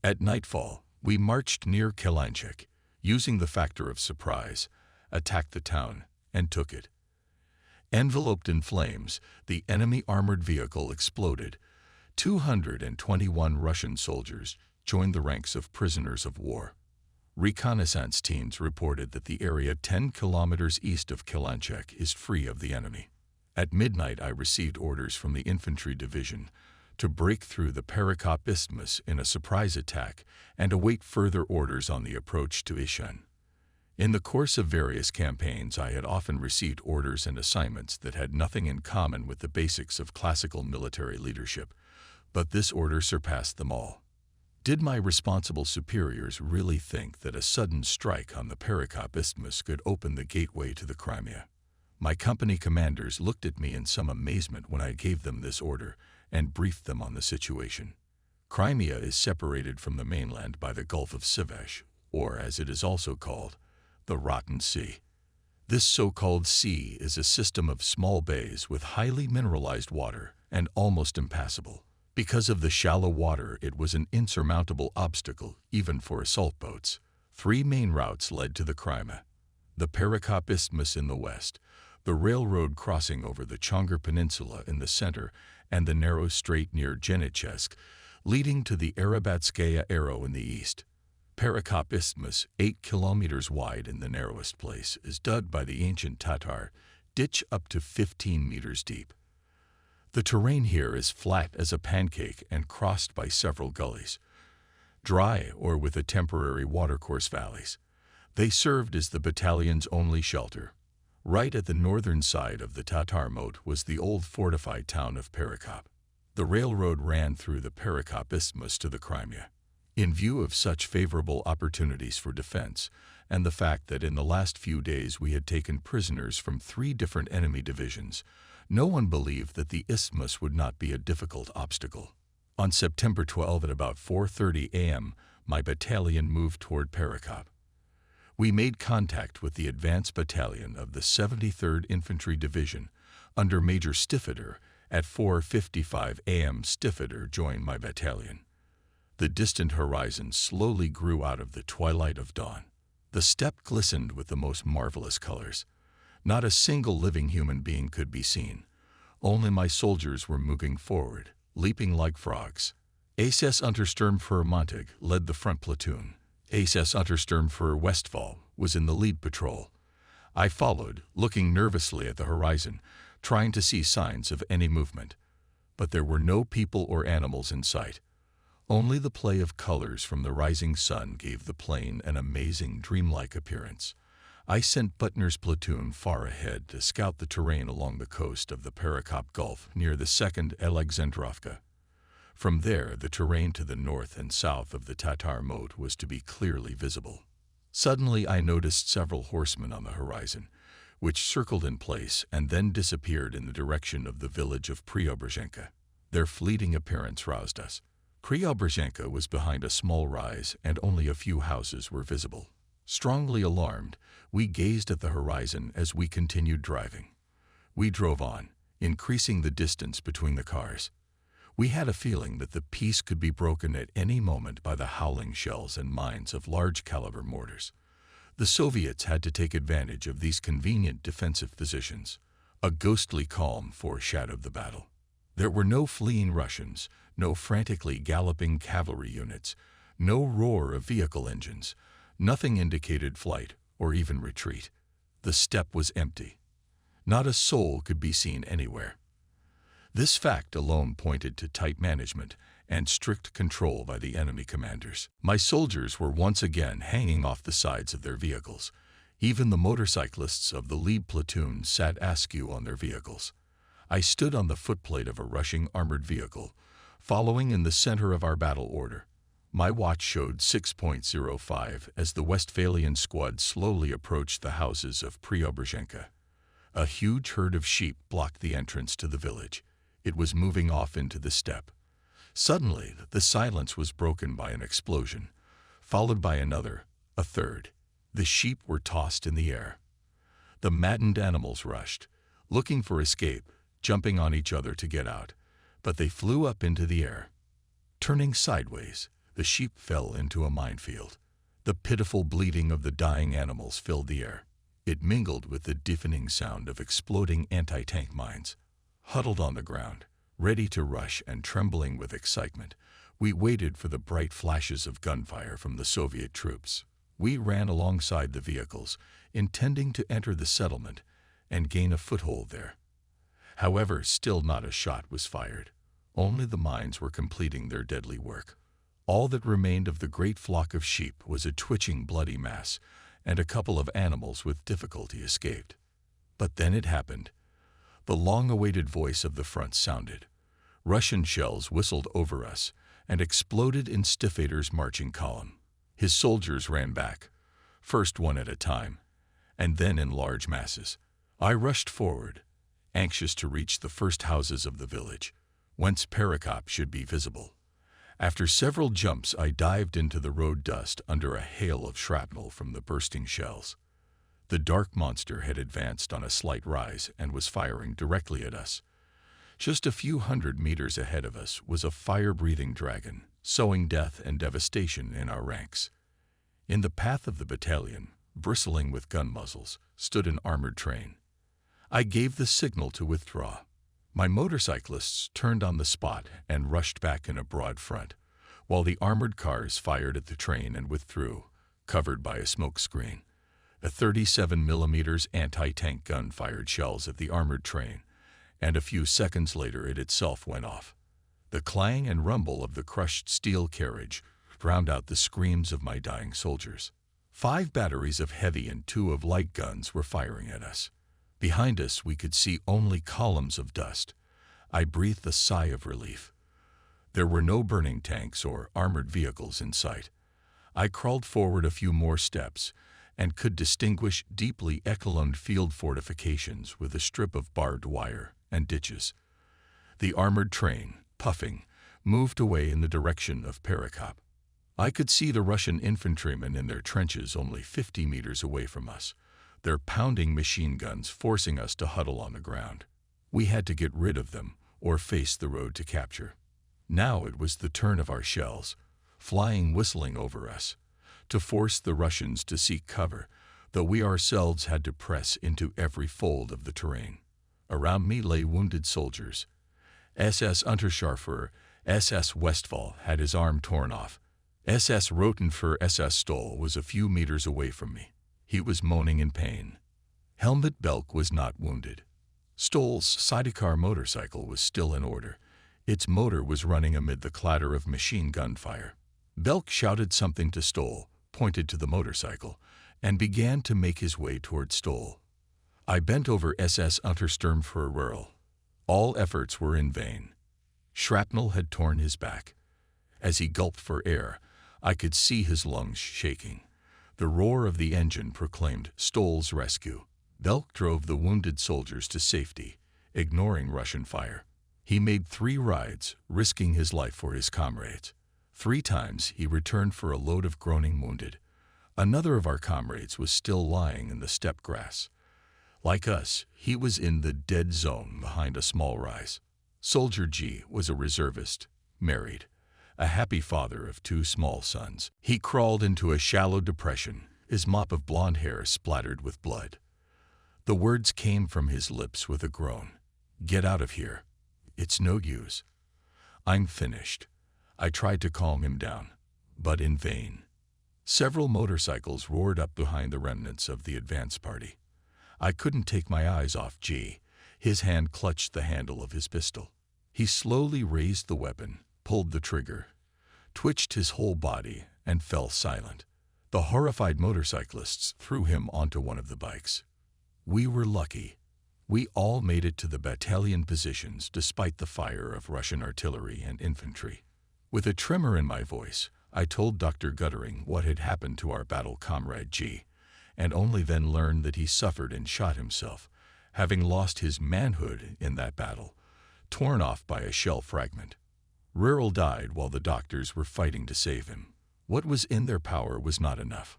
At nightfall, we marched near Kelanchek, using the factor of surprise, attacked the town, and took it. Enveloped in flames, the enemy armored vehicle exploded. 221 Russian soldiers joined the ranks of prisoners of war. Reconnaissance teams reported that the area 10 kilometers east of Kelanchek is free of the enemy. At midnight, I received orders from the infantry division to break through the Perekop Isthmus in a surprise attack and await further orders on the approach to Ishan. In the course of various campaigns, I had often received orders and assignments that had nothing in common with the basics of classical military leadership, but this order surpassed them all. Did my responsible superiors really think that a sudden strike on the Perekop Isthmus could open the gateway to the Crimea? My company commanders looked at me in some amazement when I gave them this order and briefed them on the situation. Crimea is separated from the mainland by the Gulf of Sivesh, or as it is also called, the Rotten Sea. This so-called sea is a system of small bays with highly mineralized water and almost impassable. Because of the shallow water, it was an insurmountable obstacle even for assault boats. 3 main routes led to the Crimea: the Perekop Isthmus in the west, the railroad crossing over the Chongar Peninsula in the center, and the narrow strait near Genichesk, leading to the Arabatskaya Arrow in the east. Perekop Isthmus, 8 kilometers wide in the narrowest place, is dug by the ancient Tatar ditch up to 15 meters deep. The terrain here is flat as a pancake and crossed by several gullies, dry or with a temporary watercourse valleys. They served as the battalion's only shelter. Right at the northern side of the Tatar moat was the old fortified town of Perekop. The railroad ran through the Perekop Isthmus to the Crimea. In view of such favorable opportunities for defense, and the fact that in the last few days we had taken prisoners from 3 different enemy divisions, no one believed that the isthmus would not be a difficult obstacle. On September 12 at about 4:30 a.m., my battalion moved toward Perekop. We made contact with the advance battalion of the 73rd Infantry Division under Major Stiffeter. At 4:55 a.m. Stiffeter joined my battalion. The distant horizon slowly grew out of the twilight of dawn. The steppe glistened with the most marvelous colors. Not a single living human being could be seen. Only my soldiers were moving forward, leaping like frogs. SS Untersturmführer Montag led the front platoon. SS Untersturmführer Westphal was in the lead patrol. I followed, looking nervously at the horizon, trying to see signs of any movement. But there were no people or animals in sight. Only the play of colors from the rising sun gave the plain an amazing, dreamlike appearance. I sent Butner's platoon far ahead to scout the terrain along the coast of the Perekop Gulf near the 2nd Alexandrovka. From there, the terrain to the north and south of the Tatar moat was to be clearly visible. Suddenly, I noticed several horsemen on the horizon, which circled in place and then disappeared in the direction of the village of Preobrazhenka. Their fleeting appearance roused us. Preobrazhenka was behind a small rise, and only a few houses were visible. Strongly alarmed, we gazed at the horizon as we continued driving. We drove on, increasing the distance between the cars. We had a feeling that the peace could be broken at any moment by the howling shells and mines of large-caliber mortars. The Soviets had to take advantage of these convenient defensive positions. A ghostly calm foreshadowed the battle. There were no fleeing Russians, no frantically galloping cavalry units, no roar of vehicle engines. Nothing indicated flight or even retreat. The steppe was empty. Not a soul could be seen anywhere. This fact alone pointed to tight management and strict control by the enemy commanders. My soldiers were once again hanging off the sides of their vehicles. Even the motorcyclists of the lead platoon sat askew on their vehicles. I stood on the footplate of a rushing armored vehicle, following in the center of our battle order. My watch showed 6:05 as the Westphalian squad slowly approached the houses of Preobrazhenka. A huge herd of sheep blocked the entrance to the village. It was moving off into the steppe. Suddenly, the silence was broken by an explosion, followed by another, a third. The sheep were tossed in the air. The maddened animals rushed, looking for escape, jumping on each other to get out, but they flew up into the air. Turning sideways, The sheep fell into a minefield. The pitiful bleating of the dying animals filled the air. It mingled with the deafening sound of exploding anti-tank mines. Huddled on the ground, ready to rush and trembling with excitement, we waited for the bright flashes of gunfire from the Soviet troops. We ran alongside the vehicles, intending to enter the settlement and gain a foothold there. However, still not a shot was fired. Only the mines were completing their deadly work. All that remained of the great flock of sheep was a twitching bloody mass, and a couple of animals with difficulty escaped. But then it happened. The long-awaited voice of the front sounded. Russian shells whistled over us and exploded in Stifater's marching column. His soldiers ran back, first one at a time, and then in large masses. I rushed forward, anxious to reach the first houses of the village, whence Perekop should be visible. After several jumps, I dived into the road dust under a hail of shrapnel from the bursting shells. The dark monster had advanced on a slight rise and was firing directly at us. Just a few hundred meters ahead of us was a fire-breathing dragon, sowing death and devastation in our ranks. In the path of the battalion, bristling with gun muzzles, stood an armored train. I gave the signal to withdraw. My motorcyclists turned on the spot and rushed back in a broad front, while the armored cars fired at the train and withdrew, covered by a smoke screen. A 37mm anti-tank gun fired shells at the armored train, and a few seconds later it itself went off. The clang and rumble of the crushed steel carriage drowned out the screams of my dying soldiers. 5 batteries of heavy and 2 of light guns were firing at us. Behind us we could see only columns of dust. I breathed a sigh of relief. There were no burning tanks or armored vehicles in sight. I crawled forward a few more steps and could distinguish deeply echeloned field fortifications with a strip of barbed wire and ditches. The armored train, puffing, moved away in the direction of Perekop. I could see the Russian infantrymen in their trenches only 50 meters away from us, their pounding machine guns forcing us to huddle on the ground. We had to get rid of them or face the road to capture. Now it was the turn of our shells, flying whistling over us, to force the Russians to seek cover, though we ourselves had to press into every fold of the terrain. Around me lay wounded soldiers. SS Unterscharfer, SS Westphal had his arm torn off. SS Rotenfer SS Stoll was a few meters away from me. He was moaning in pain. Helmut Belk was not wounded. Stoll's sidecar motorcycle was still in order. Its motor was running amid the clatter of machine gun fire. Belk shouted something to Stoll, pointed to the motorcycle, and began to make his way toward Stoll. I bent over SS Untersturmführer. All efforts were in vain. Shrapnel had torn his back. As he gulped for air, I could see his lungs shaking. The roar of the engine proclaimed Stoll's rescue. Belk drove the wounded soldiers to safety, ignoring Russian fire. He made 3 rides, risking his life for his comrades. 3 times he returned for a load of groaning wounded. Another of our comrades was still lying in the steppe grass. Like us, he was in the dead zone behind a small rise. Soldier G was a reservist, married, a happy father of 2 small sons. He crawled into a shallow depression, his mop of blonde hair splattered with blood. The words came from his lips with a groan. "Get out of here. It's no use. I'm finished." I tried to calm him down, but in vain. Several motorcycles roared up behind the remnants of the advance party. I couldn't take my eyes off G. His hand clutched the handle of his pistol. He slowly raised the weapon, pulled the trigger, twitched his whole body, and fell silent. The horrified motorcyclists threw him onto one of the bikes. We were lucky. We all made it to the battalion positions despite the fire of Russian artillery and infantry. With a tremor in my voice, I told Dr. Guttering what had happened to our battle comrade G, and only then learned that he suffered and shot himself, having lost his manhood in that battle, torn off by a shell fragment. Rural died while the doctors were fighting to save him. What was in their power was not enough.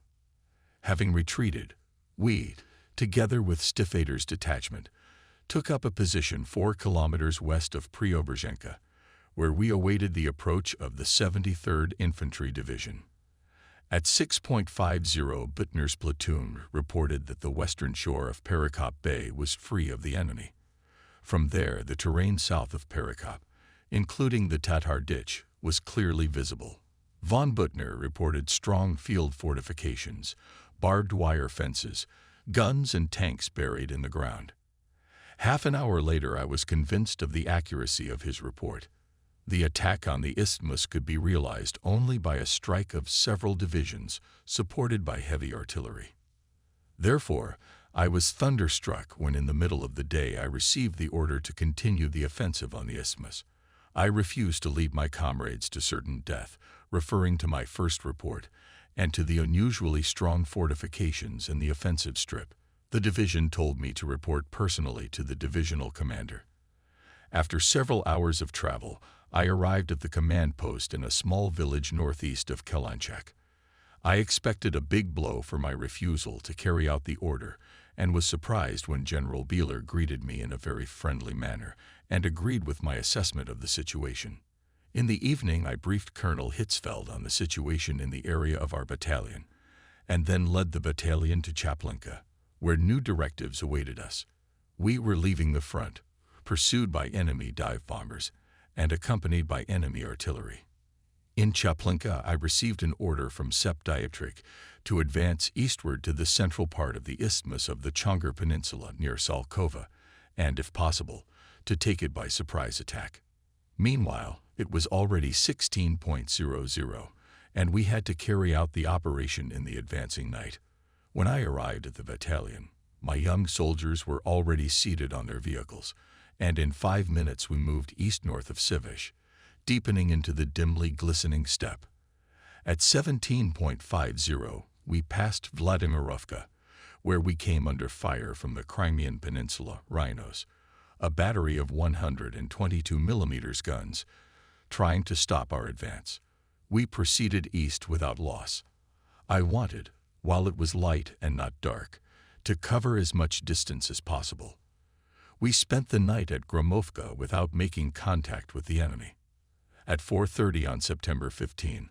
Having retreated, we, together with Stifater's detachment, took up a position 4 kilometers west of Preobrazhenka, where we awaited the approach of the 73rd Infantry Division. At 6.50, Bittner's platoon reported that the western shore of Perekop Bay was free of the enemy. From there, the terrain south of Perekop, including the Tatar Ditch, was clearly visible. Von Bittner reported strong field fortifications, barbed wire fences, guns and tanks buried in the ground. Half an hour later, I was convinced of the accuracy of his report. The attack on the isthmus could be realized only by a strike of several divisions supported by heavy artillery. Therefore, I was thunderstruck when in the middle of the day I received the order to continue the offensive on the isthmus. I refused to lead my comrades to certain death, referring to my first report, and to the unusually strong fortifications in the offensive strip. The division told me to report personally to the divisional commander. After several hours of travel, I arrived at the command post in a small village northeast of Kelanchek. I expected a big blow for my refusal to carry out the order and was surprised when General Beeler greeted me in a very friendly manner and agreed with my assessment of the situation. In the evening, I briefed Colonel Hitzfeld on the situation in the area of our battalion, and then led the battalion to Chaplinka, where new directives awaited us. We were leaving the front, pursued by enemy dive bombers and accompanied by enemy artillery. In Chaplinka, I received an order from Sepp Dietrich to advance eastward to the central part of the isthmus of the Chongar Peninsula near Salkova, and, if possible, to take it by surprise attack. Meanwhile, it was already 16.00, and we had to carry out the operation in the advancing night. When I arrived at the battalion, my young soldiers were already seated on their vehicles, and in 5 minutes we moved east-north of Sivesh, deepening into the dimly glistening steppe. At 17.50, we passed Vladimirovka, where we came under fire from the Crimean Peninsula Rhinos, a battery of 122 mm guns, trying to stop our advance. We proceeded east without loss. I wanted, while it was light and not dark, to cover as much distance as possible. We spent the night at Gromovka without making contact with the enemy. At 4:30 on September 15,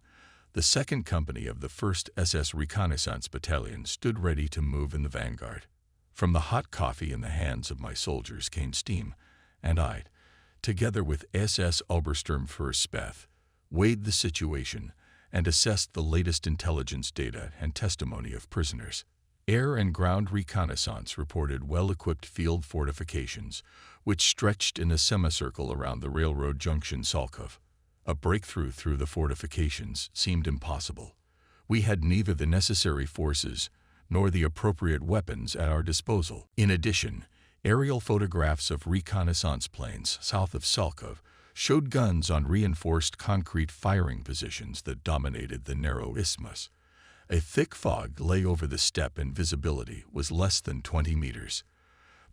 the 2nd Company of the 1st SS Reconnaissance Battalion stood ready to move in the vanguard. From the hot coffee in the hands of my soldiers came steam, and I, together with SS Obersturmführer Speth, weighed the situation and assessed the latest intelligence data and testimony of prisoners. Air and ground reconnaissance reported well-equipped field fortifications, which stretched in a semicircle around the railroad junction Salkov. A breakthrough through the fortifications seemed impossible. We had neither the necessary forces nor the appropriate weapons at our disposal. In addition, aerial photographs of reconnaissance planes south of Salkov showed guns on reinforced concrete firing positions that dominated the narrow isthmus. A thick fog lay over the steppe and visibility was less than 20 meters.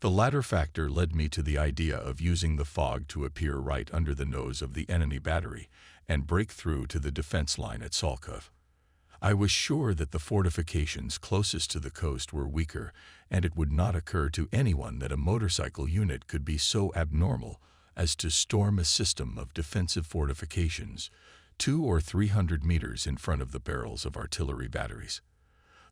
The latter factor led me to the idea of using the fog to appear right under the nose of the enemy battery and break through to the defense line at Salkov. I was sure that the fortifications closest to the coast were weaker, and it would not occur to anyone that a motorcycle unit could be so abnormal as to storm a system of defensive fortifications 200 or 300 meters in front of the barrels of artillery batteries.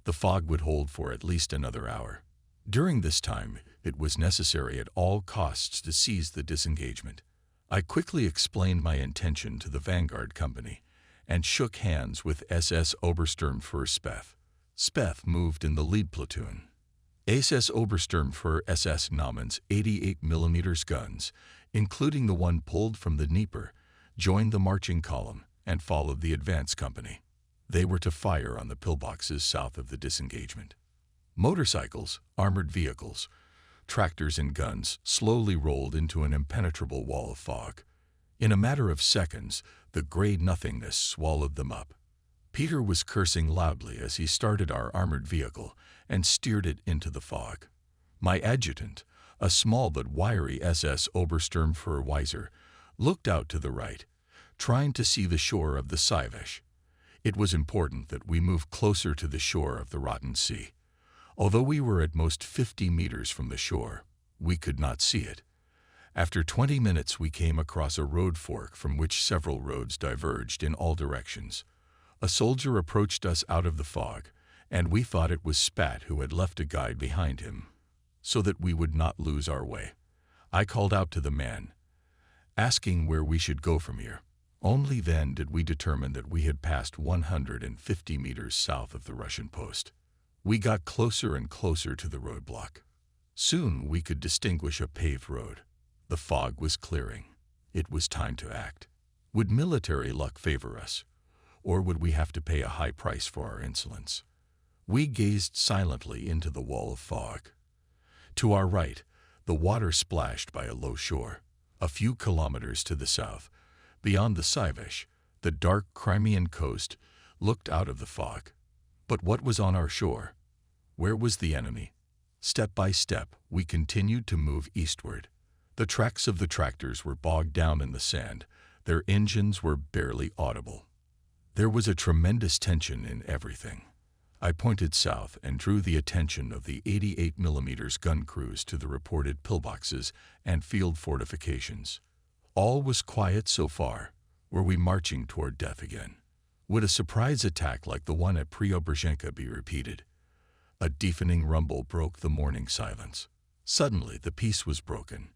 The fog would hold for at least another hour. During this time, it was necessary at all costs to seize the disengagement. I quickly explained my intention to the Vanguard Company and shook hands with SS Obersturmführer Speth. Speth moved in the lead platoon. SS Obersturmführer SS Nauman's 88 mm guns, including the one pulled from the Dnieper, joined the marching column and followed the advance company. They were to fire on the pillboxes south of the disengagement. Motorcycles, armored vehicles, tractors and guns slowly rolled into an impenetrable wall of fog. In a matter of seconds, the gray nothingness swallowed them up. Peter was cursing loudly as he started our armored vehicle and steered it into the fog. My adjutant, a small but wiry SS Obersturmführer Weiser, looked out to the right, trying to see the shore of the Sivesh. It was important that we move closer to the shore of the Rotten Sea. Although we were at most 50 meters from the shore, we could not see it. After 20 minutes, we came across a road fork from which several roads diverged in all directions. A soldier approached us out of the fog, and we thought it was Spat who had left a guide behind him, so that we would not lose our way. I called out to the man, asking where we should go from here. Only then did we determine that we had passed 150 meters south of the Russian post. We got closer and closer to the roadblock. Soon we could distinguish a paved road. The fog was clearing. It was time to act. Would military luck favor us, or would we have to pay a high price for our insolence? We gazed silently into the wall of fog. To our right, the water splashed by a low shore. A few kilometers to the south, beyond the Sivesh, the dark Crimean coast looked out of the fog. But what was on our shore? Where was the enemy? Step by step, we continued to move eastward. The tracks of the tractors were bogged down in the sand. Their engines were barely audible. There was a tremendous tension in everything. I pointed south and drew the attention of the 88mm gun crews to the reported pillboxes and field fortifications. All was quiet so far. Were we marching toward death again? Would a surprise attack like the one at Preobrazhenka be repeated? A deafening rumble broke the morning silence. Suddenly, the peace was broken.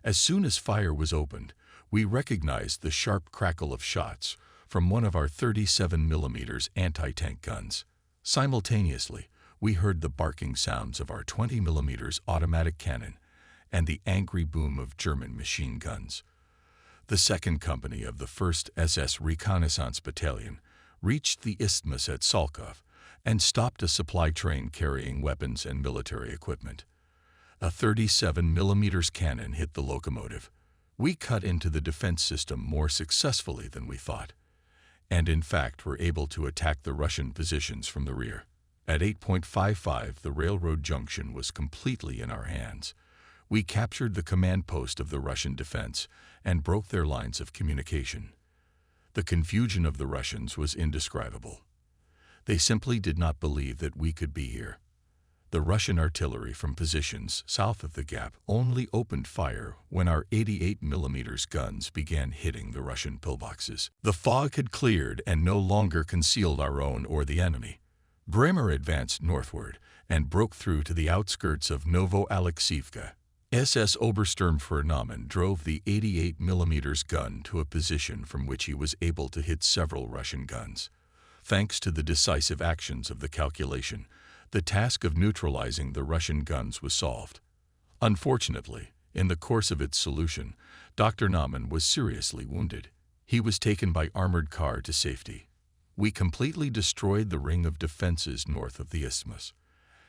As soon as fire was opened, we recognized the sharp crackle of shots from one of our 37mm anti-tank guns. Simultaneously, we heard the barking sounds of our 20mm automatic cannon and the angry boom of German machine guns. The 2nd Company of the 1st SS Reconnaissance Battalion reached the isthmus at Salkov and stopped a supply train carrying weapons and military equipment. A 37mm cannon hit the locomotive. We cut into the defense system more successfully than we thought, and in fact were able to attack the Russian positions from the rear. At 8:55, the railroad junction was completely in our hands. We captured the command post of the Russian defense and broke their lines of communication. The confusion of the Russians was indescribable. They simply did not believe that we could be here. The Russian artillery from positions south of the gap only opened fire when our 88mm guns began hitting the Russian pillboxes. The fog had cleared and no longer concealed our own or the enemy. Bremer advanced northward and broke through to the outskirts of Novo-Alexeyevka. SS Obersturmführer drove the 88mm gun to a position from which he was able to hit several Russian guns. Thanks to the decisive actions of the calculation, the task of neutralizing the Russian guns was solved. Unfortunately, in the course of its solution, Dr. Naumann was seriously wounded. He was taken by armored car to safety. We completely destroyed the ring of defenses north of the isthmus.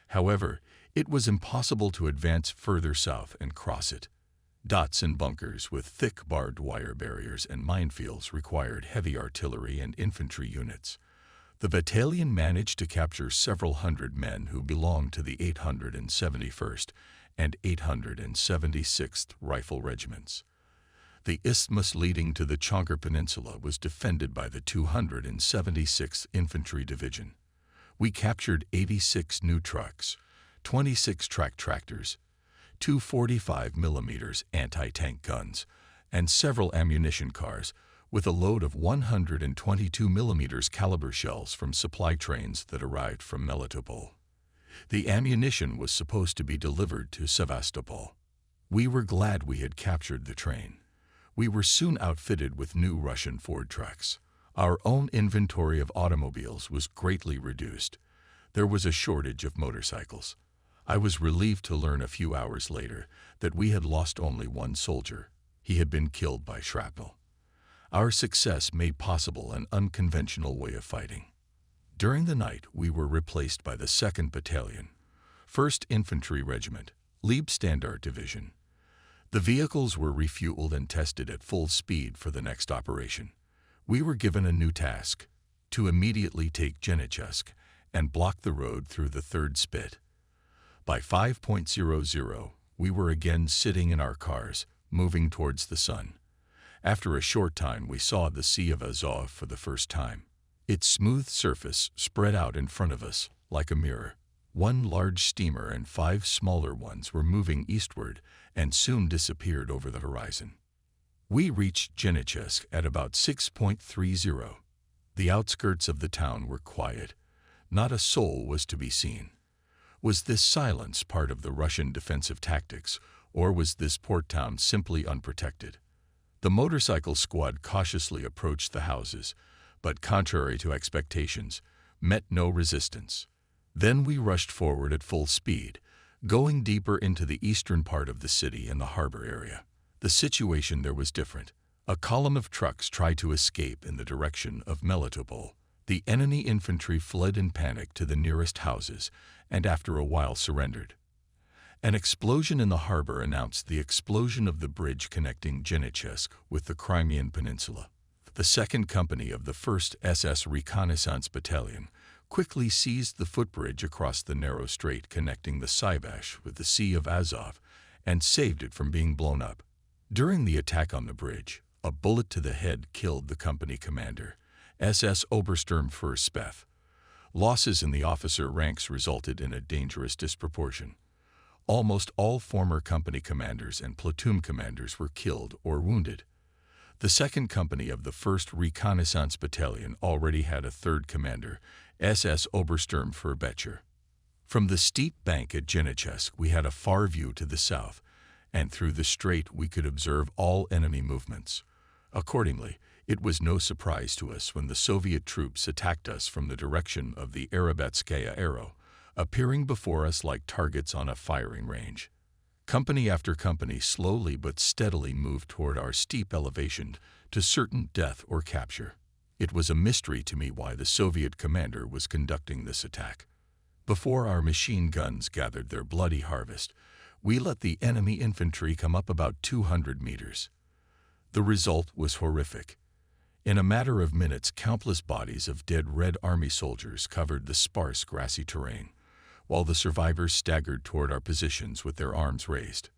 However, it was impossible to advance further south and cross it. Dots and bunkers with thick barbed wire barriers and minefields required heavy artillery and infantry units. The battalion managed to capture several hundred men who belonged to the 871st and 876th Rifle Regiments. The isthmus leading to the Chongar Peninsula was defended by the 276th Infantry Division. We captured 86 new trucks, 26 track tractors, 2 45mm anti-tank guns, and several ammunition cars, with a load of 122mm caliber shells from supply trains that arrived from Melitopol. The ammunition was supposed to be delivered to Sevastopol. We were glad we had captured the train. We were soon outfitted with new Russian Ford trucks. Our own inventory of automobiles was greatly reduced. There was a shortage of motorcycles. I was relieved to learn a few hours later that we had lost only one soldier. He had been killed by shrapnel. Our success made possible an unconventional way of fighting. During the night, we were replaced by the 2nd Battalion, 1st Infantry Regiment, Leibstandard Division. The vehicles were refueled and tested at full speed for the next operation. We were given a new task, to immediately take Genichesk and block the road through the 3rd Spit. By 5:00, we were again sitting in our cars, moving towards the sun. After a short time, we saw the Sea of Azov for the first time. Its smooth surface spread out in front of us like a mirror. One large steamer and 5 smaller ones were moving eastward and soon disappeared over the horizon. We reached Genechesk at about 6:30. The outskirts of the town were quiet. Not a soul was to be seen. Was this silence part of the Russian defensive tactics, or was this port town simply unprotected? The motorcycle squad cautiously approached the houses, but contrary to expectations, met no resistance. Then we rushed forward at full speed, going deeper into the eastern part of the city and the harbor area. The situation there was different. A column of trucks tried to escape in the direction of Melitopol. The enemy infantry fled in panic to the nearest houses and after a while surrendered. An explosion in the harbor announced the explosion of the bridge connecting Genechesk with the Crimean Peninsula. The 2nd Company of the 1st SS Reconnaissance Battalion quickly seized the footbridge across the narrow strait connecting the Sivash with the Sea of Azov and saved it from being blown up. During the attack on the bridge, a bullet to the head killed the company commander, SS Obersturmführer Speth. Losses in the officer ranks resulted in a dangerous disproportion. Almost all former company commanders and platoon commanders were killed or wounded. The 2nd Company of the 1st Reconnaissance Battalion already had a 3rd commander, SS Obersturmführer Becher. From the steep bank at Genechesk, we had a far view to the south, and through the strait we could observe all enemy movements. Accordingly, it was no surprise to us when the Soviet troops attacked us from the direction of the Arabatskaya Arrow, appearing before us like targets on a firing range. Company after company slowly but steadily moved toward our steep elevation to certain death or capture. It was a mystery to me why the Soviet commander was conducting this attack. Before our machine guns gathered their bloody harvest, we let the enemy infantry come up about 200 meters. The result was horrific. In a matter of minutes, countless bodies of dead Red Army soldiers covered the sparse grassy terrain, while the survivors staggered toward our positions with their arms raised.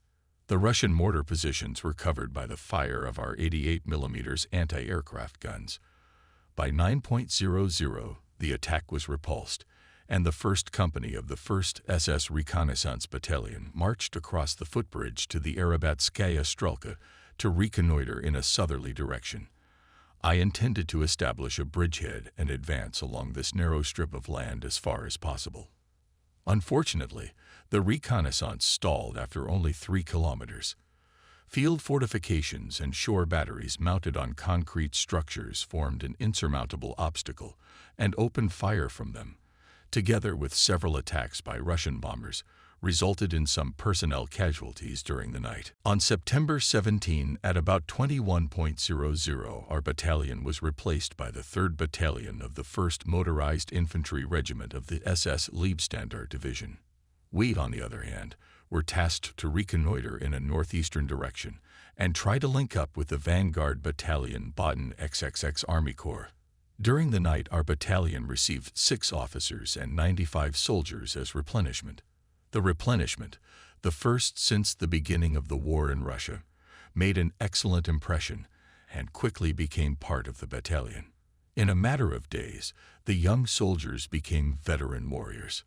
The Russian mortar positions were covered by the fire of our 88mm anti-aircraft guns. By 9:00, the attack was repulsed, and the 1st Company of the 1st SS Reconnaissance Battalion marched across the footbridge to the Arabatskaya Strelka to reconnoiter in a southerly direction. I intended to establish a bridgehead and advance along this narrow strip of land as far as possible. Unfortunately, the reconnaissance stalled after only 3 kilometers. Field fortifications and shore batteries mounted on concrete structures formed an insurmountable obstacle and opened fire from them, together with several attacks by Russian bombers, resulted in some personnel casualties during the night. On September 17, at about 21:00, our battalion was replaced by the 3rd Battalion of the 1st Motorized Infantry Regiment of the SS Leibstandarte Division. We, on the other hand, were tasked to reconnoiter in a northeastern direction and try to link up with the Vanguard Battalion Baden XXX Army Corps. During the night, our battalion received 6 officers and 95 soldiers as replenishment. The replenishment, the first since the beginning of the war in Russia, made an excellent impression and quickly became part of the battalion. In a matter of days, the young soldiers became veteran warriors.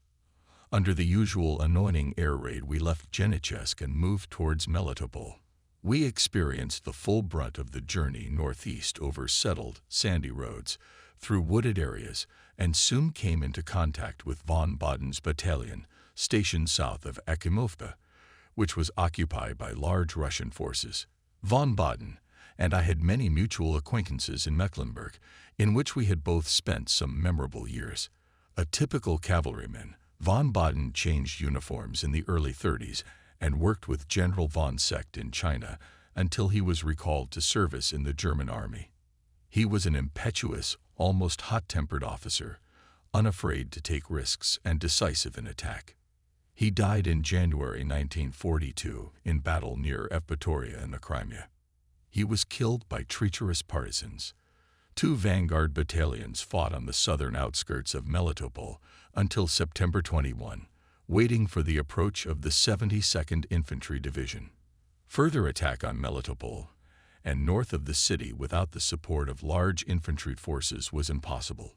Under the usual annoying air raid, we left Genechesk and moved towards Melitopol. We experienced the full brunt of the journey northeast over settled, sandy roads, through wooded areas, and soon came into contact with von Baden's battalion, stationed south of Akimovka, which was occupied by large Russian forces. Von Baden and I had many mutual acquaintances in Mecklenburg, in which we had both spent some memorable years. A typical cavalryman, von Baden changed uniforms in the early 30s and worked with General von Seeckt in China until he was recalled to service in the German army. He was an impetuous, almost hot-tempered officer, unafraid to take risks and decisive in attack. He died in January 1942 in battle near Evpatoria in the Crimea. He was killed by treacherous partisans. 2 vanguard battalions fought on the southern outskirts of Melitopol until September 21, waiting for the approach of the 72nd Infantry Division. Further attack on Melitopol and north of the city without the support of large infantry forces was impossible.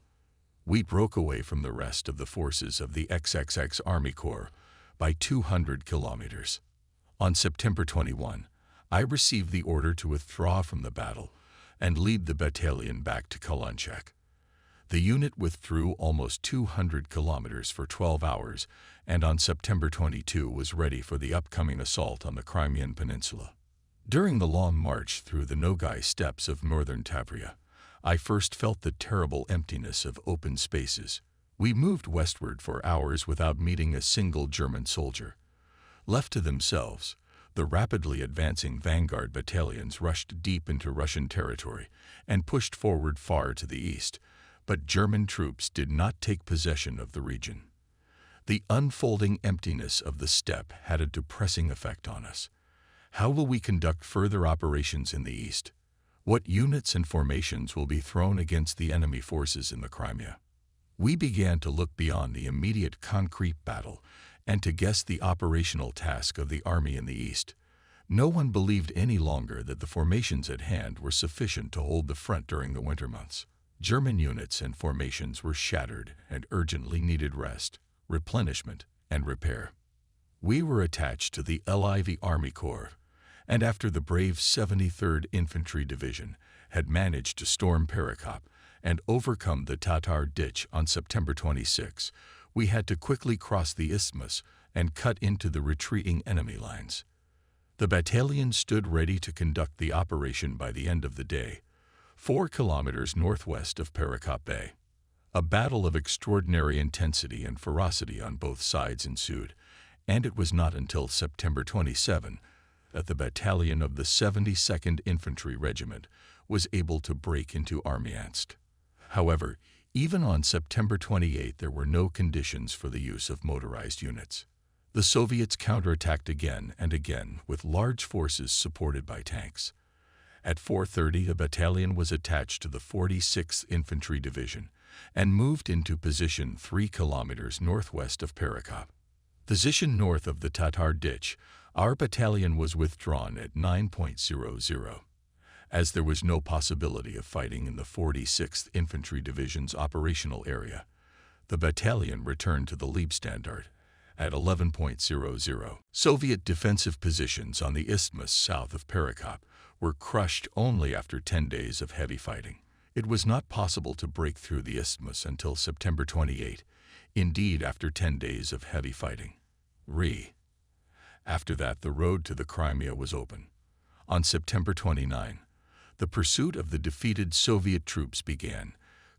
We broke away from the rest of the forces of the XXX Army Corps by 200 kilometers. On September 21, I received the order to withdraw from the battle and lead the battalion back to Kolunchek. The unit withdrew almost 200 kilometers for 12 hours and on September 22 was ready for the upcoming assault on the Crimean Peninsula. During the long march through the Nogai steppes of northern Tavria, I first felt the terrible emptiness of open spaces. We moved westward for hours without meeting a single German soldier. Left to themselves, the rapidly advancing vanguard battalions rushed deep into Russian territory and pushed forward far to the east, but German troops did not take possession of the region. The unfolding emptiness of the steppe had a depressing effect on us. How will we conduct further operations in the east? What units and formations will be thrown against the enemy forces in the Crimea? We began to look beyond the immediate concrete battle and to guess the operational task of the army in the east. No one believed any longer that the formations at hand were sufficient to hold the front during the winter months. German units and formations were shattered and urgently needed rest, replenishment, and repair. We were attached to the LIV Army Corps, and after the brave 73rd Infantry Division had managed to storm Perekop and overcome the Tatar Ditch on September 26, we had to quickly cross the isthmus and cut into the retreating enemy lines. The battalion stood ready to conduct the operation by the end of the day, 4 kilometers northwest of Perekop Bay. A battle of extraordinary intensity and ferocity on both sides ensued, and it was not until September 27 that the battalion of the 72nd Infantry Regiment was able to break into Armyansk. However, even on September 28 there were no conditions for the use of motorized units. The Soviets counterattacked again and again with large forces supported by tanks. At 4:30 the battalion was attached to the 46th Infantry Division and moved into position 3 kilometers northwest of Perekop. Position north of the Tatar Ditch, our battalion was withdrawn at 9.00. As there was no possibility of fighting in the 46th Infantry Division's operational area, the battalion returned to the Leibstandard at 11.00. Soviet defensive positions on the isthmus south of Perekop were crushed only after 10 days of heavy fighting. It was not possible to break through the isthmus until September 28, indeed after 10 days of heavy fighting. After that, the road to the Crimea was open. On September 29, the pursuit of the defeated Soviet troops began,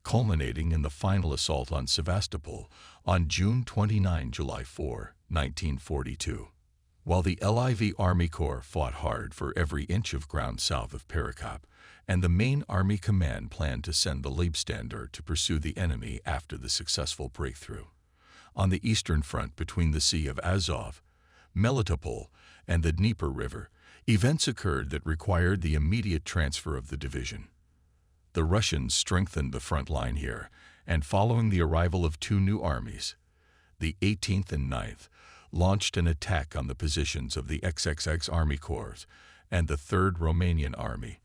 culminating in the final assault on Sevastopol on June 29, July 4, 1942. While the LIV Army Corps fought hard for every inch of ground south of Perekop, and the main Army Command planned to send the Leibstandard to pursue the enemy after the successful breakthrough. On the eastern front between the Sea of Azov, Melitopol, and the Dnieper River, events occurred that required the immediate transfer of the division. The Russians strengthened the front line here, and following the arrival of 2 new armies, the 18th and 9th, launched an attack on the positions of the XXX Army Corps and the 3rd Romanian Army,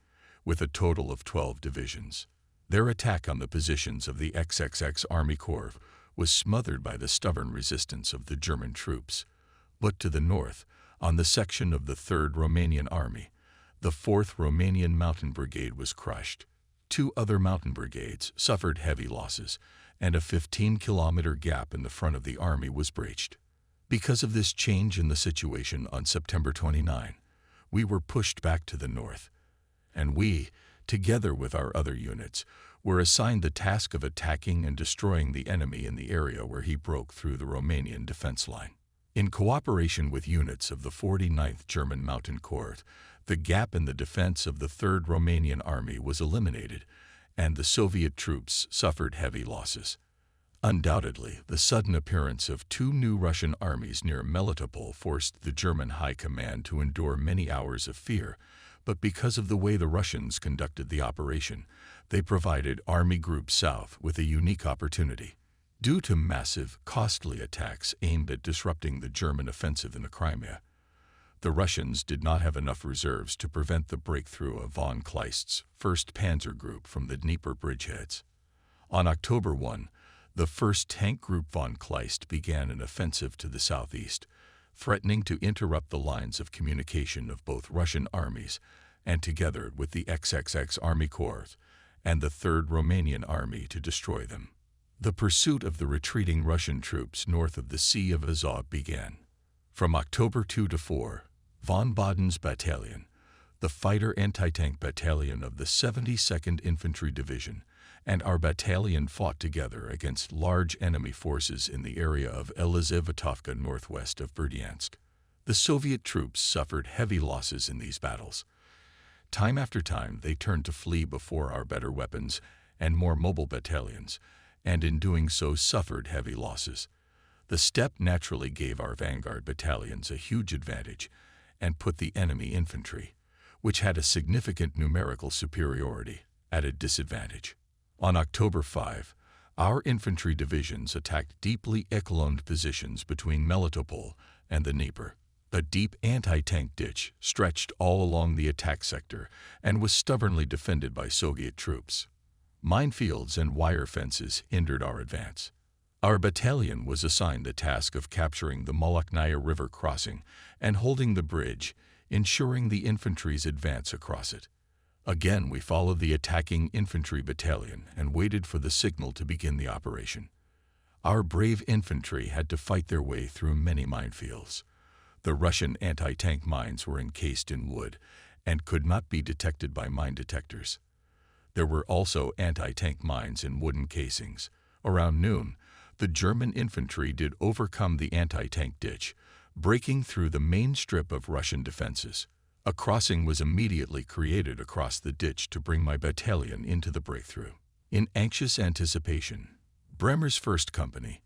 with a total of 12 divisions. Their attack on the positions of the XXX Army Corps was smothered by the stubborn resistance of the German troops. But to the north, on the section of the 3rd Romanian Army, the 4th Romanian Mountain Brigade was crushed. 2 other mountain brigades suffered heavy losses, and a 15-kilometer gap in the front of the army was breached. Because of this change in the situation on September 29, we were pushed back to the north, and we, together with our other units, were assigned the task of attacking and destroying the enemy in the area where he broke through the Romanian defense line. In cooperation with units of the 49th German Mountain Corps, the gap in the defense of the 3rd Romanian Army was eliminated, and the Soviet troops suffered heavy losses. Undoubtedly, the sudden appearance of 2 new Russian armies near Melitopol forced the German High Command to endure many hours of fear, but because of the way the Russians conducted the operation, they provided Army Group South with a unique opportunity. Due to massive, costly attacks aimed at disrupting the German offensive in the Crimea, the Russians did not have enough reserves to prevent the breakthrough of von Kleist's 1st Panzer Group from the Dnieper bridgeheads. On October 1, The 1st Tank Group von Kleist began an offensive to the southeast, threatening to interrupt the lines of communication of both Russian armies, and together with the XXX Army Corps and the 3rd Romanian Army to destroy them. The pursuit of the retreating Russian troops north of the Sea of Azov began. From October 2 to 4, von Baden's battalion, the fighter anti-tank battalion of the 72nd Infantry Division, and our battalion fought together against large enemy forces in the area of Elizavetovka northwest of Berdyansk. The Soviet troops suffered heavy losses in these battles. Time after time, they turned to flee before our better weapons and more mobile battalions, and in doing so suffered heavy losses. The steppe naturally gave our vanguard battalions a huge advantage and put the enemy infantry, which had a significant numerical superiority, at a disadvantage. On October 5, our infantry divisions attacked deeply echeloned positions between Melitopol and the Dnieper. A deep anti-tank ditch stretched all along the attack sector and was stubbornly defended by Soviet troops. Minefields and wire fences hindered our advance. Our battalion was assigned the task of capturing the Moloknaya River crossing and holding the bridge, ensuring the infantry's advance across it. Again, we followed the attacking infantry battalion and waited for the signal to begin the operation. Our brave infantry had to fight their way through many minefields. The Russian anti-tank mines were encased in wood and could not be detected by mine detectors. There were also anti-tank mines in wooden casings. Around noon, the German infantry did overcome the anti-tank ditch, breaking through the main strip of Russian defenses. A crossing was immediately created across the ditch to bring my battalion into the breakthrough. In anxious anticipation, Bremer's 1st Company,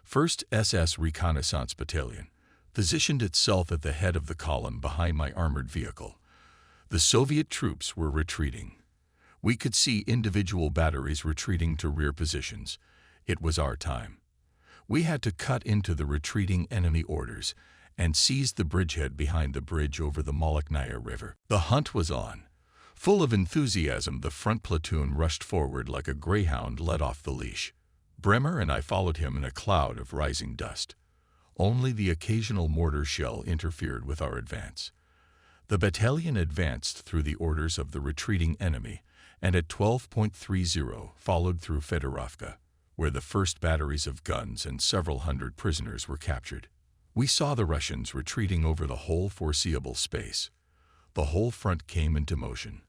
1st SS Reconnaissance Battalion, positioned itself at the head of the column behind my armored vehicle. The Soviet troops were retreating. We could see individual batteries retreating to rear positions. It was our time. We had to cut into the retreating enemy orders and seized the bridgehead behind the bridge over the Moloknaya River. The hunt was on. Full of enthusiasm, the front platoon rushed forward like a greyhound let off the leash. Bremer and I followed him in a cloud of rising dust. Only the occasional mortar shell interfered with our advance. The battalion advanced through the orders of the retreating enemy, and at 12:30 followed through Fedorovka, where the first batteries of guns and several hundred prisoners were captured. We saw the Russians retreating over the whole foreseeable space. The whole front came into motion.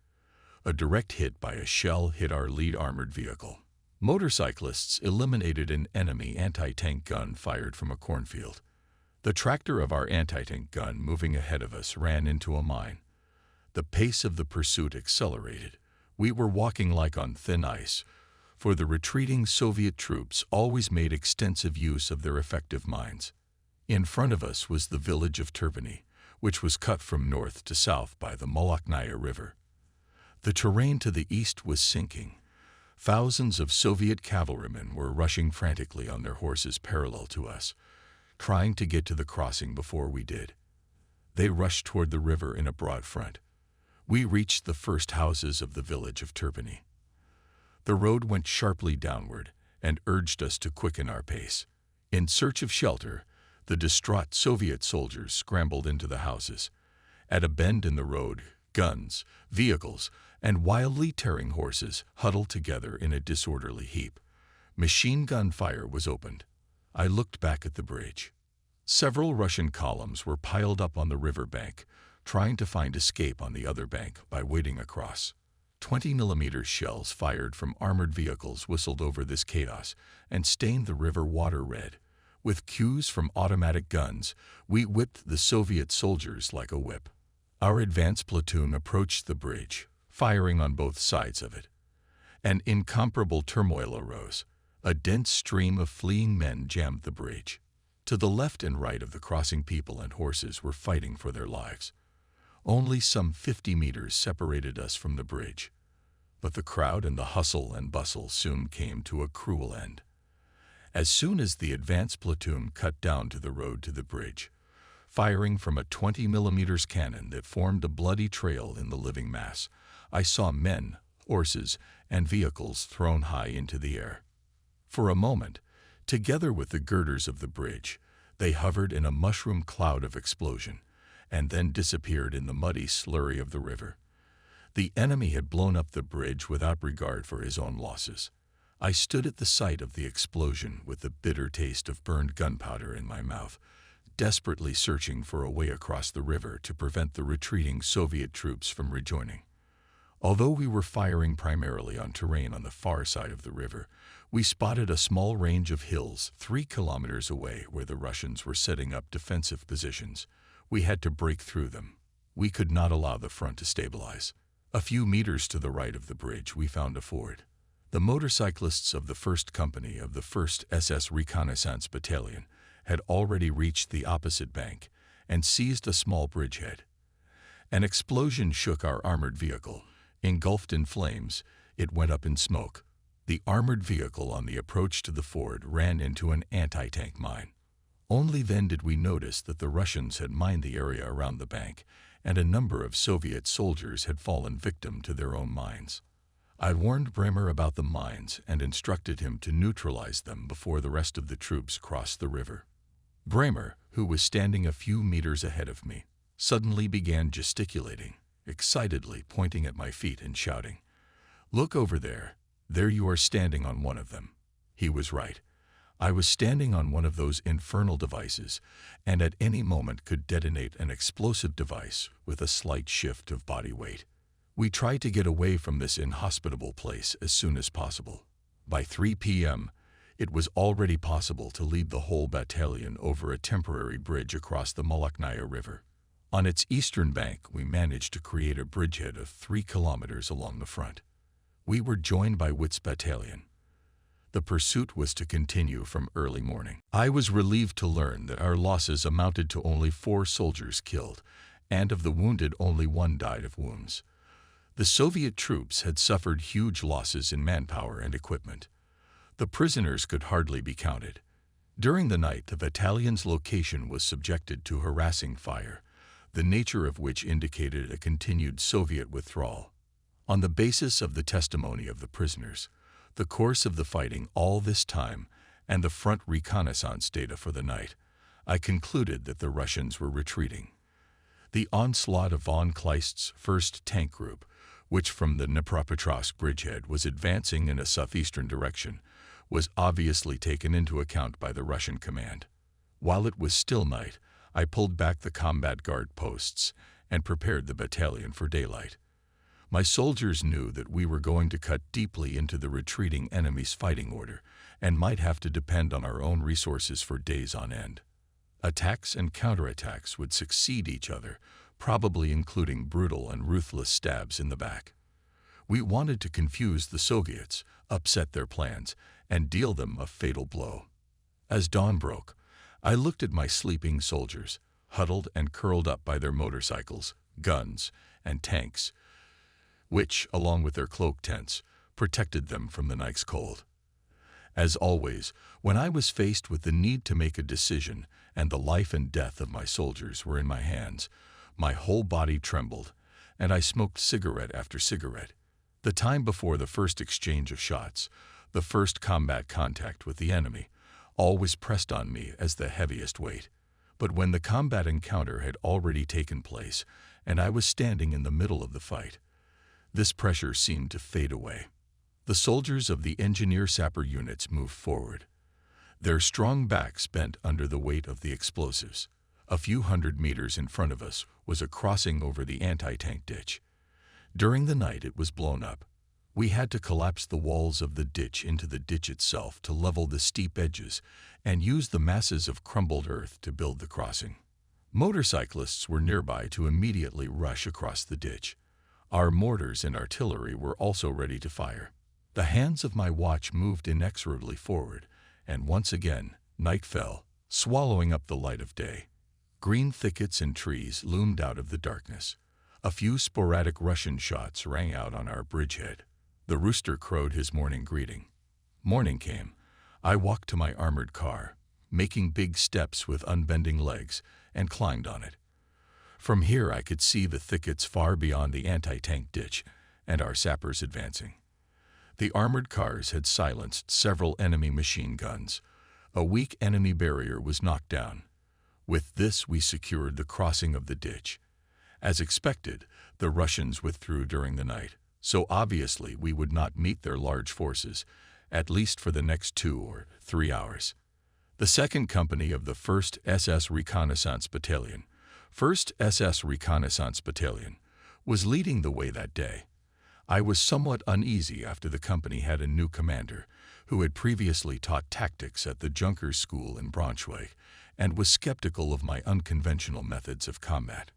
A direct hit by a shell hit our lead armored vehicle. Motorcyclists eliminated an enemy anti-tank gun fired from a cornfield. The tractor of our anti-tank gun moving ahead of us ran into a mine. The pace of the pursuit accelerated. We were walking like on thin ice, for the retreating Soviet troops always made extensive use of their effective mines. In front of us was the village of Turpany, which was cut from north to south by the Moloknaya River. The terrain to the east was sinking. Thousands of Soviet cavalrymen were rushing frantically on their horses parallel to us, trying to get to the crossing before we did. They rushed toward the river in a broad front. We reached the first houses of the village of Turpany. The road went sharply downward and urged us to quicken our pace. In search of shelter, the distraught Soviet soldiers scrambled into the houses. At a bend in the road, guns, vehicles, and wildly tearing horses huddled together in a disorderly heap. Machine gun fire was opened. I looked back at the bridge. Several Russian columns were piled up on the river bank, trying to find escape on the other bank by wading across. 20mm shells fired from armored vehicles whistled over this chaos and stained the river water red. With cues from automatic guns, we whipped the Soviet soldiers like a whip. Our advance platoon approached the bridge, firing on both sides of it. An incomparable turmoil arose. A dense stream of fleeing men jammed the bridge. To the left and right of the crossing, people and horses were fighting for their lives. Only some 50 meters separated us from the bridge. But the crowd and the hustle and bustle soon came to a cruel end. As soon as the advance platoon cut down to the road to the bridge, firing from a 20mm cannon that formed a bloody trail in the living mass, I saw men, horses, and vehicles thrown high into the air. For a moment, Together with the girders of the bridge, they hovered in a mushroom cloud of explosion, and then disappeared in the muddy slurry of the river. The enemy had blown up the bridge without regard for his own losses. I stood at the site of the explosion with the bitter taste of burned gunpowder in my mouth, desperately searching for a way across the river to prevent the retreating Soviet troops from rejoining. Although we were firing primarily on terrain on the far side of the river, we spotted a small range of hills 3 kilometers away where the Russians were setting up defensive positions. We had to break through them. We could not allow the front to stabilize. A few meters to the right of the bridge, we found a ford. The motorcyclists of the 1st Company of the 1st SS Reconnaissance Battalion had already reached the opposite bank and seized a small bridgehead. An explosion shook our armored vehicle. Engulfed in flames, it went up in smoke. The armored vehicle on the approach to the ford ran into an anti-tank mine. Only then did we notice that the Russians had mined the area around the bank, and a number of Soviet soldiers had fallen victim to their own mines. I warned Bremer about the mines and instructed him to neutralize them before the rest of the troops crossed the river. Bremer, who was standing a few meters ahead of me, suddenly began gesticulating, excitedly pointing at my feet and shouting, "Look over there. There you are standing on one of them." He was right. I was standing on one of those infernal devices, and at any moment could detonate an explosive device with a slight shift of body weight. We tried to get away from this inhospitable place as soon as possible. By 3 p.m., it was already possible to lead the whole battalion over a temporary bridge across the Moloknaya River. On its eastern bank, we managed to create a bridgehead of 3 kilometers along the front. We were joined by Witt's battalion. The pursuit was to continue from early morning. I was relieved to learn that our losses amounted to only 4 soldiers killed, and of the wounded only 1 died of wounds. The Soviet troops had suffered huge losses in manpower and equipment. The prisoners could hardly be counted. During the night, the battalion's location was subjected to harassing fire, the nature of which indicated a continued Soviet withdrawal. On the basis of the testimony of the prisoners, the course of the fighting all this time, and the front reconnaissance data for the night, I concluded that the Russians were retreating. The onslaught of von Kleist's 1st Tank Group, which from the Dnipropetrovsk bridgehead was advancing in a southeastern direction, was obviously taken into account by the Russian command. While it was still night, I pulled back the combat guard posts and prepared the battalion for daylight. My soldiers knew that we were going to cut deeply into the retreating enemy's fighting order and might have to depend on our own resources for days on end. Attacks and counterattacks would succeed each other, probably including brutal and ruthless stabs in the back. We wanted to confuse the Soviets, upset their plans, and deal them a fatal blow. As dawn broke, I looked at my sleeping soldiers, huddled and curled up by their motorcycles, guns, and tanks, which, along with their cloak tents, protected them from the night's cold. As always, when I was faced with the need to make a decision and the life and death of my soldiers were in my hands, my whole body trembled, and I smoked cigarette after cigarette. The time before the first exchange of shots, the first combat contact with the enemy, always pressed on me as the heaviest weight. But when the combat encounter had already taken place and I was standing in the middle of the fight, this pressure seemed to fade away. The soldiers of the engineer sapper units moved forward. Their strong backs bent under the weight of the explosives. A few hundred meters in front of us was a crossing over the anti-tank ditch. During the night it was blown up. We had to collapse the walls of the ditch into the ditch itself to level the steep edges and use the masses of crumbled earth to build the crossing. Motorcyclists were nearby to immediately rush across the ditch. Our mortars and artillery were also ready to fire. The hands of my watch moved inexorably forward, and once again, night fell, swallowing up the light of day. Green thickets and trees loomed out of the darkness. A few sporadic Russian shots rang out on our bridgehead. The rooster crowed his morning greeting. Morning came. I walked to my armored car, making big steps with unbending legs, and climbed on it. From here I could see the thickets far beyond the anti-tank ditch and our sappers advancing. The armored cars had silenced several enemy machine guns. A weak enemy barrier was knocked down. With this, we secured the crossing of the ditch. As expected, the Russians withdrew during the night, so obviously we would not meet their large forces, at least for the next 2 or 3 hours. The 2nd Company of the 1st SS Reconnaissance Battalion, 1st SS Reconnaissance Battalion, was leading the way that day. I was somewhat uneasy after the company had a new commander, who had previously taught tactics at the Junkers School in Braunschweig, and was skeptical of my unconventional methods of combat.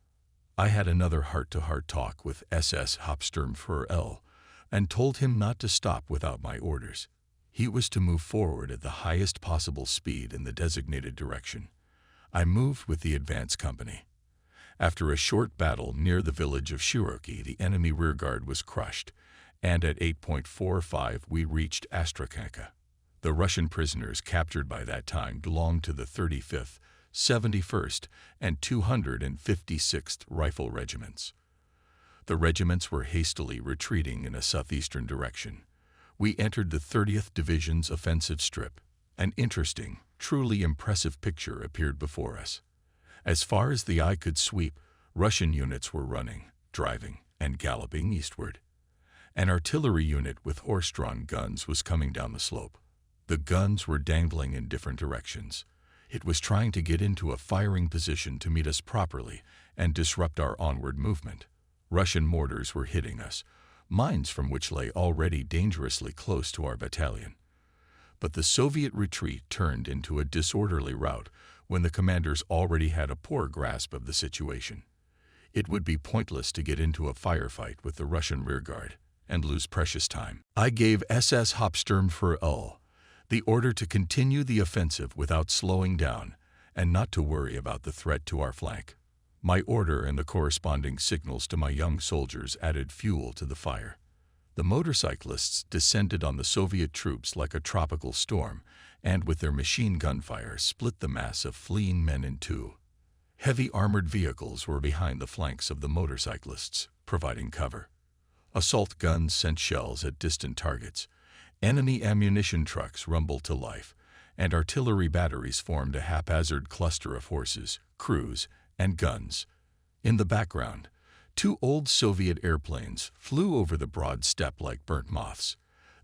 I had another heart-to-heart talk with SS Hauptsturmführer L, and told him not to stop without my orders. He was to move forward at the highest possible speed in the designated direction. I moved with the advance company. After a short battle near the village of Shiroki, the enemy rearguard was crushed, and at 8:45 we reached Astrakhanka. The Russian prisoners captured by that time belonged to the 35th, 71st, and 256th Rifle Regiments. The regiments were hastily retreating in a southeastern direction. We entered the 30th Division's offensive strip. An interesting, truly impressive picture appeared before us. As far as the eye could sweep, Russian units were running, driving, and galloping eastward. An artillery unit with horse-drawn guns was coming down the slope. The guns were dangling in different directions. It was trying to get into a firing position to meet us properly and disrupt our onward movement. Russian mortars were hitting us, mines from which lay already dangerously close to our battalion. But the Soviet retreat turned into a disorderly rout when the commanders already had a poor grasp of the situation. It would be pointless to get into a firefight with the Russian rearguard and lose precious time. I gave SS Hauptsturmführer L the order to continue the offensive without slowing down and not to worry about the threat to our flank. My order and the corresponding signals to my young soldiers added fuel to the fire. The motorcyclists descended on the Soviet troops like a tropical storm, and with their machine gun fire split the mass of fleeing men in two. Heavy armored vehicles were behind the flanks of the motorcyclists, providing cover. Assault guns sent shells at distant targets. Enemy ammunition trucks rumbled to life, and artillery batteries formed a haphazard cluster of horses, crews, and guns. In the background, 2 old Soviet airplanes flew over the broad steppe like burnt moths.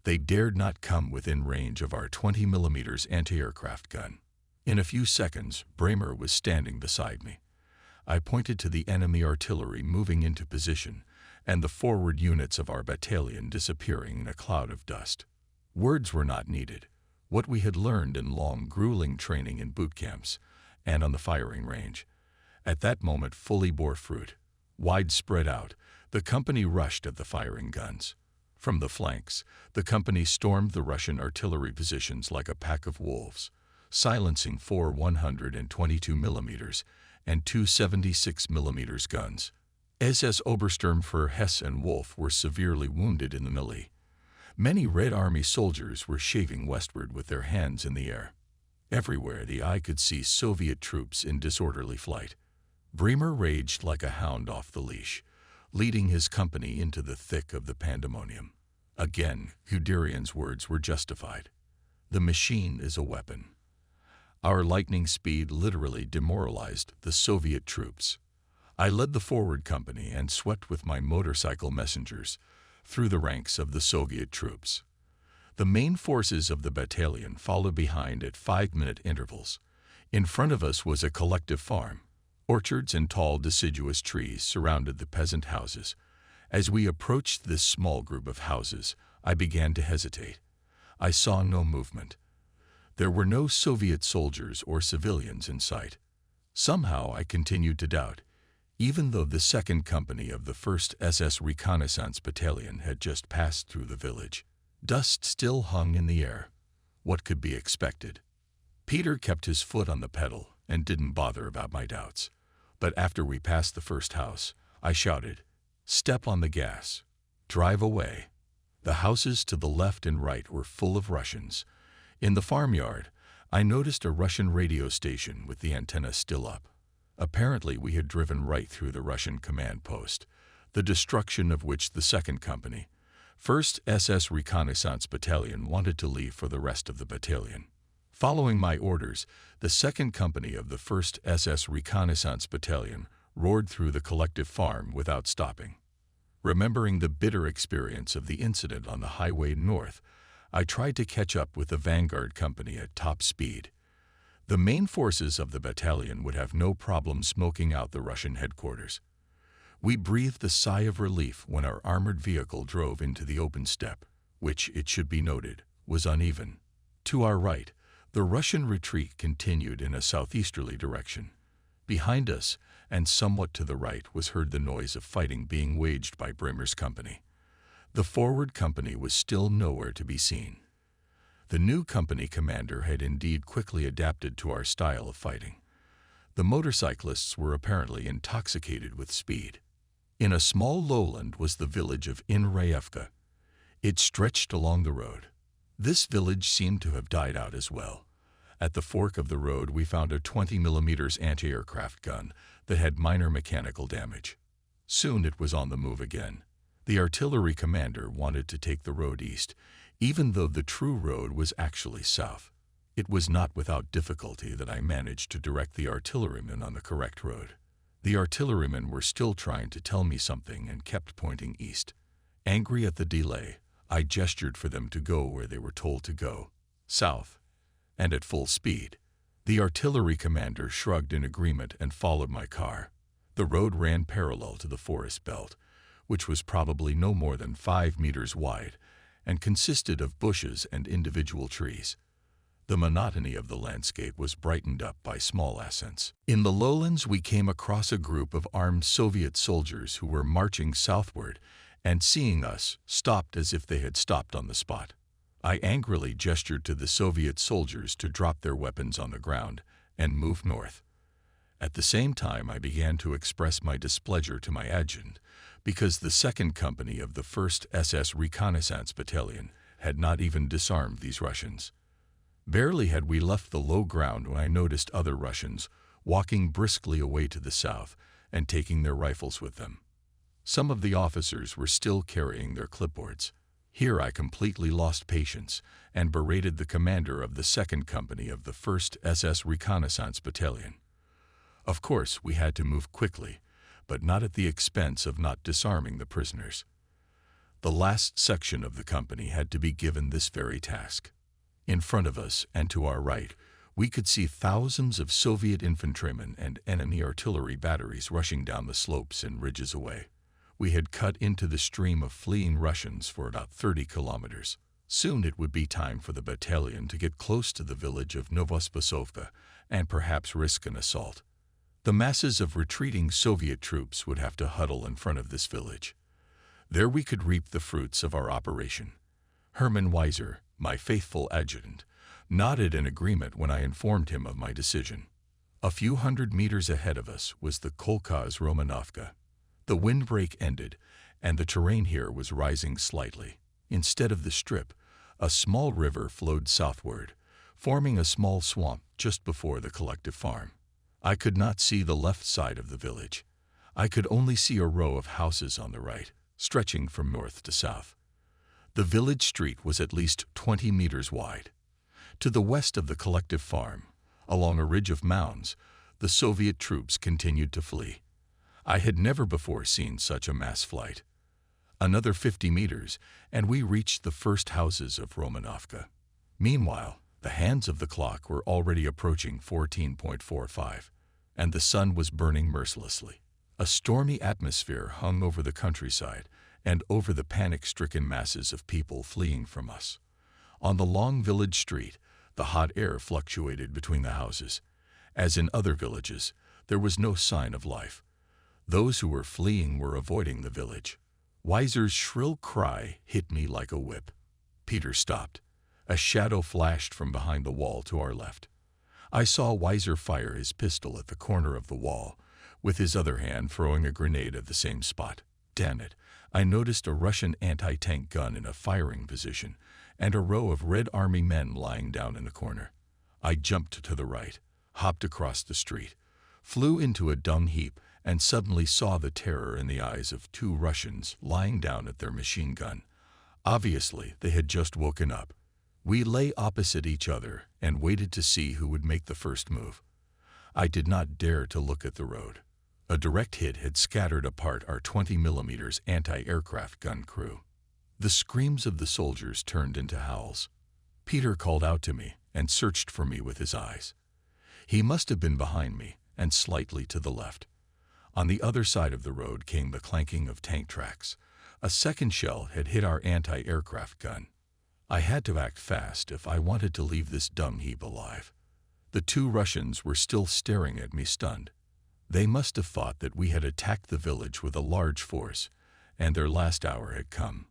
They dared not come within range of our 20mm anti-aircraft gun. In a few seconds, Bremer was standing beside me. I pointed to the enemy artillery moving into position, and the forward units of our battalion disappearing in a cloud of dust. Words were not needed. What we had learned in long, grueling training in boot camps and on the firing range, at that moment fully bore fruit. Wide spread out, the company rushed at the firing guns. From the flanks, the company stormed the Russian artillery positions like a pack of wolves, silencing 4 122mm and 2 76mm guns. SS Obersturmführer Hess and Wolf were severely wounded in the melee. Many Red Army soldiers were shaving westward with their hands in the air. Everywhere the eye could see Soviet troops in disorderly flight. Bremer raged like a hound off the leash, leading his company into the thick of the pandemonium. Again, Guderian's words were justified. The machine is a weapon. Our lightning speed literally demoralized the Soviet troops. I led the forward company and swept with my motorcycle messengers through the ranks of the Soviet troops. The main forces of the battalion followed behind at 5-minute intervals. In front of us was a collective farm. Orchards and tall deciduous trees surrounded the peasant houses. As we approached this small group of houses, I began to hesitate. I saw no movement. There were no Soviet soldiers or civilians in sight. Somehow I continued to doubt, even though the 2nd Company of the 1st SS Reconnaissance Battalion had just passed through the village. Dust still hung in the air. What could be expected? Peter kept his foot on the pedal and didn't bother about my doubts. But after we passed the first house, I shouted, "Step on the gas. Drive away." The houses to the left and right were full of Russians. In the farmyard, I noticed a Russian radio station with the antenna still up. Apparently we had driven right through the Russian command post, the destruction of which the 2nd Company, 1st SS Reconnaissance Battalion wanted to leave for the rest of the battalion. Following my orders, the 2nd Company of the 1st SS Reconnaissance Battalion roared through the collective farm without stopping. Remembering the bitter experience of the incident on the highway north, I tried to catch up with the Vanguard Company at top speed. The main forces of the battalion would have no problem smoking out the Russian headquarters. We breathed a sigh of relief when our armored vehicle drove into the open steppe, which, it should be noted, was uneven. To our right, the Russian retreat continued in a southeasterly direction. Behind us, and somewhat to the right, was heard the noise of fighting being waged by Bremer's company. The forward company was still nowhere to be seen. The new company commander had indeed quickly adapted to our style of fighting. The motorcyclists were apparently intoxicated with speed. In a small lowland was the village of Inraevka. It stretched along the road. This village seemed to have died out as well. At the fork of the road we found a 20mm anti-aircraft gun that had minor mechanical damage. Soon it was on the move again. The artillery commander wanted to take the road east, even though the true road was actually south. It was not without difficulty that I managed to direct the artillerymen on the correct road. The artillerymen were still trying to tell me something and kept pointing east. Angry at the delay, I gestured for them to go where they were told to go, south, and at full speed. The artillery commander shrugged in agreement and followed my car. The road ran parallel to the forest belt, which was probably no more than 5 meters wide, and consisted of bushes and individual trees. The monotony of the landscape was brightened up by small ascents. In the lowlands we came across a group of armed Soviet soldiers who were marching southward, and seeing us, stopped as if they had stopped on the spot. I angrily gestured to the Soviet soldiers to drop their weapons on the ground and move north. At the same time I began to express my displeasure to my adjutant, because the 2nd Company of the 1st SS Reconnaissance Battalion had not even disarmed these Russians. Barely had we left the low ground when I noticed other Russians walking briskly away to the south and taking their rifles with them. Some of the officers were still carrying their clipboards. Here I completely lost patience and berated the commander of the 2nd Company of the 1st SS Reconnaissance Battalion. Of course, we had to move quickly, but not at the expense of not disarming the prisoners. The last section of the company had to be given this very task. In front of us and to our right, we could see thousands of Soviet infantrymen and enemy artillery batteries rushing down the slopes and ridges away. We had cut into the stream of fleeing Russians for about 30 kilometers. Soon it would be time for the battalion to get close to the village of Novospasovka and perhaps risk an assault. The masses of retreating Soviet troops would have to huddle in front of this village. There we could reap the fruits of our operation. Hermann Weiser, my faithful adjutant, nodded in agreement when I informed him of my decision. A few hundred meters ahead of us was the Kolkhoz Romanovka. The windbreak ended, and the terrain here was rising slightly. Instead of the strip, a small river flowed southward, forming a small swamp just before the collective farm. I could not see the left side of the village. I could only see a row of houses on the right, stretching from north to south. The village street was at least 20 meters wide. To the west of the collective farm, along a ridge of mounds, the Soviet troops continued to flee. I had never before seen such a mass flight. Another 50 meters, and we reached the first houses of Romanovka. Meanwhile, the hands of the clock were already approaching 14.45, and the sun was burning mercilessly. A stormy atmosphere hung over the countryside and over the panic-stricken masses of people fleeing from us. On the long village street, the hot air fluctuated between the houses. As in other villages, there was no sign of life. Those who were fleeing were avoiding the village. Weiser's shrill cry hit me like a whip. Peter stopped. A shadow flashed from behind the wall to our left. I saw Weiser fire his pistol at the corner of the wall, with his other hand throwing a grenade at the same spot. Damn it! I noticed a Russian anti-tank gun in a firing position, and a row of Red Army men lying down in the corner. I jumped to the right, hopped across the street, flew into a dung heap, and suddenly saw the terror in the eyes of 2 Russians lying down at their machine gun. Obviously, they had just woken up. We lay opposite each other and waited to see who would make the first move. I did not dare to look at the road. A direct hit had scattered apart our 20mm anti-aircraft gun crew. The screams of the soldiers turned into howls. Peter called out to me and searched for me with his eyes. He must have been behind me and slightly to the left. On the other side of the road came the clanking of tank tracks. A second shell had hit our anti-aircraft gun. I had to act fast if I wanted to leave this dung heap alive. The two Russians were still staring at me stunned. They must have thought that we had attacked the village with a large force, and their last hour had come.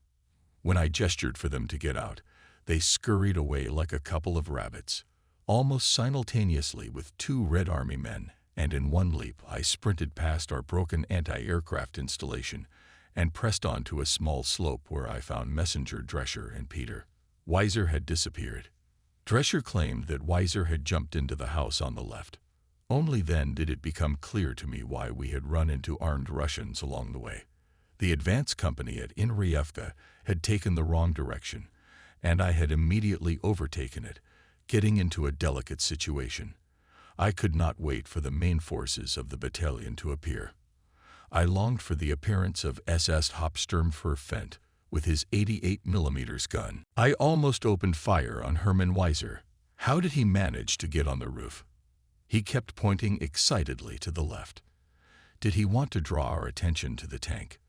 When I gestured for them to get out, they scurried away like a couple of rabbits. Almost simultaneously with two Red Army men, and in one leap I sprinted past our broken anti-aircraft installation and pressed on to a small slope where I found Messenger, Drescher, and Peter. Weiser had disappeared. Drescher claimed that Weiser had jumped into the house on the left. Only then did it become clear to me why we had run into armed Russians along the way. The advance company at Inrievka had taken the wrong direction, and I had immediately overtaken it, getting into a delicate situation. I could not wait for the main forces of the battalion to appear. I longed for the appearance of SS Hauptsturmführer Fendt with his 88mm gun. I almost opened fire on Hermann Weiser. How did he manage to get on the roof? He kept pointing excitedly to the left. Did he want to draw our attention to the tank?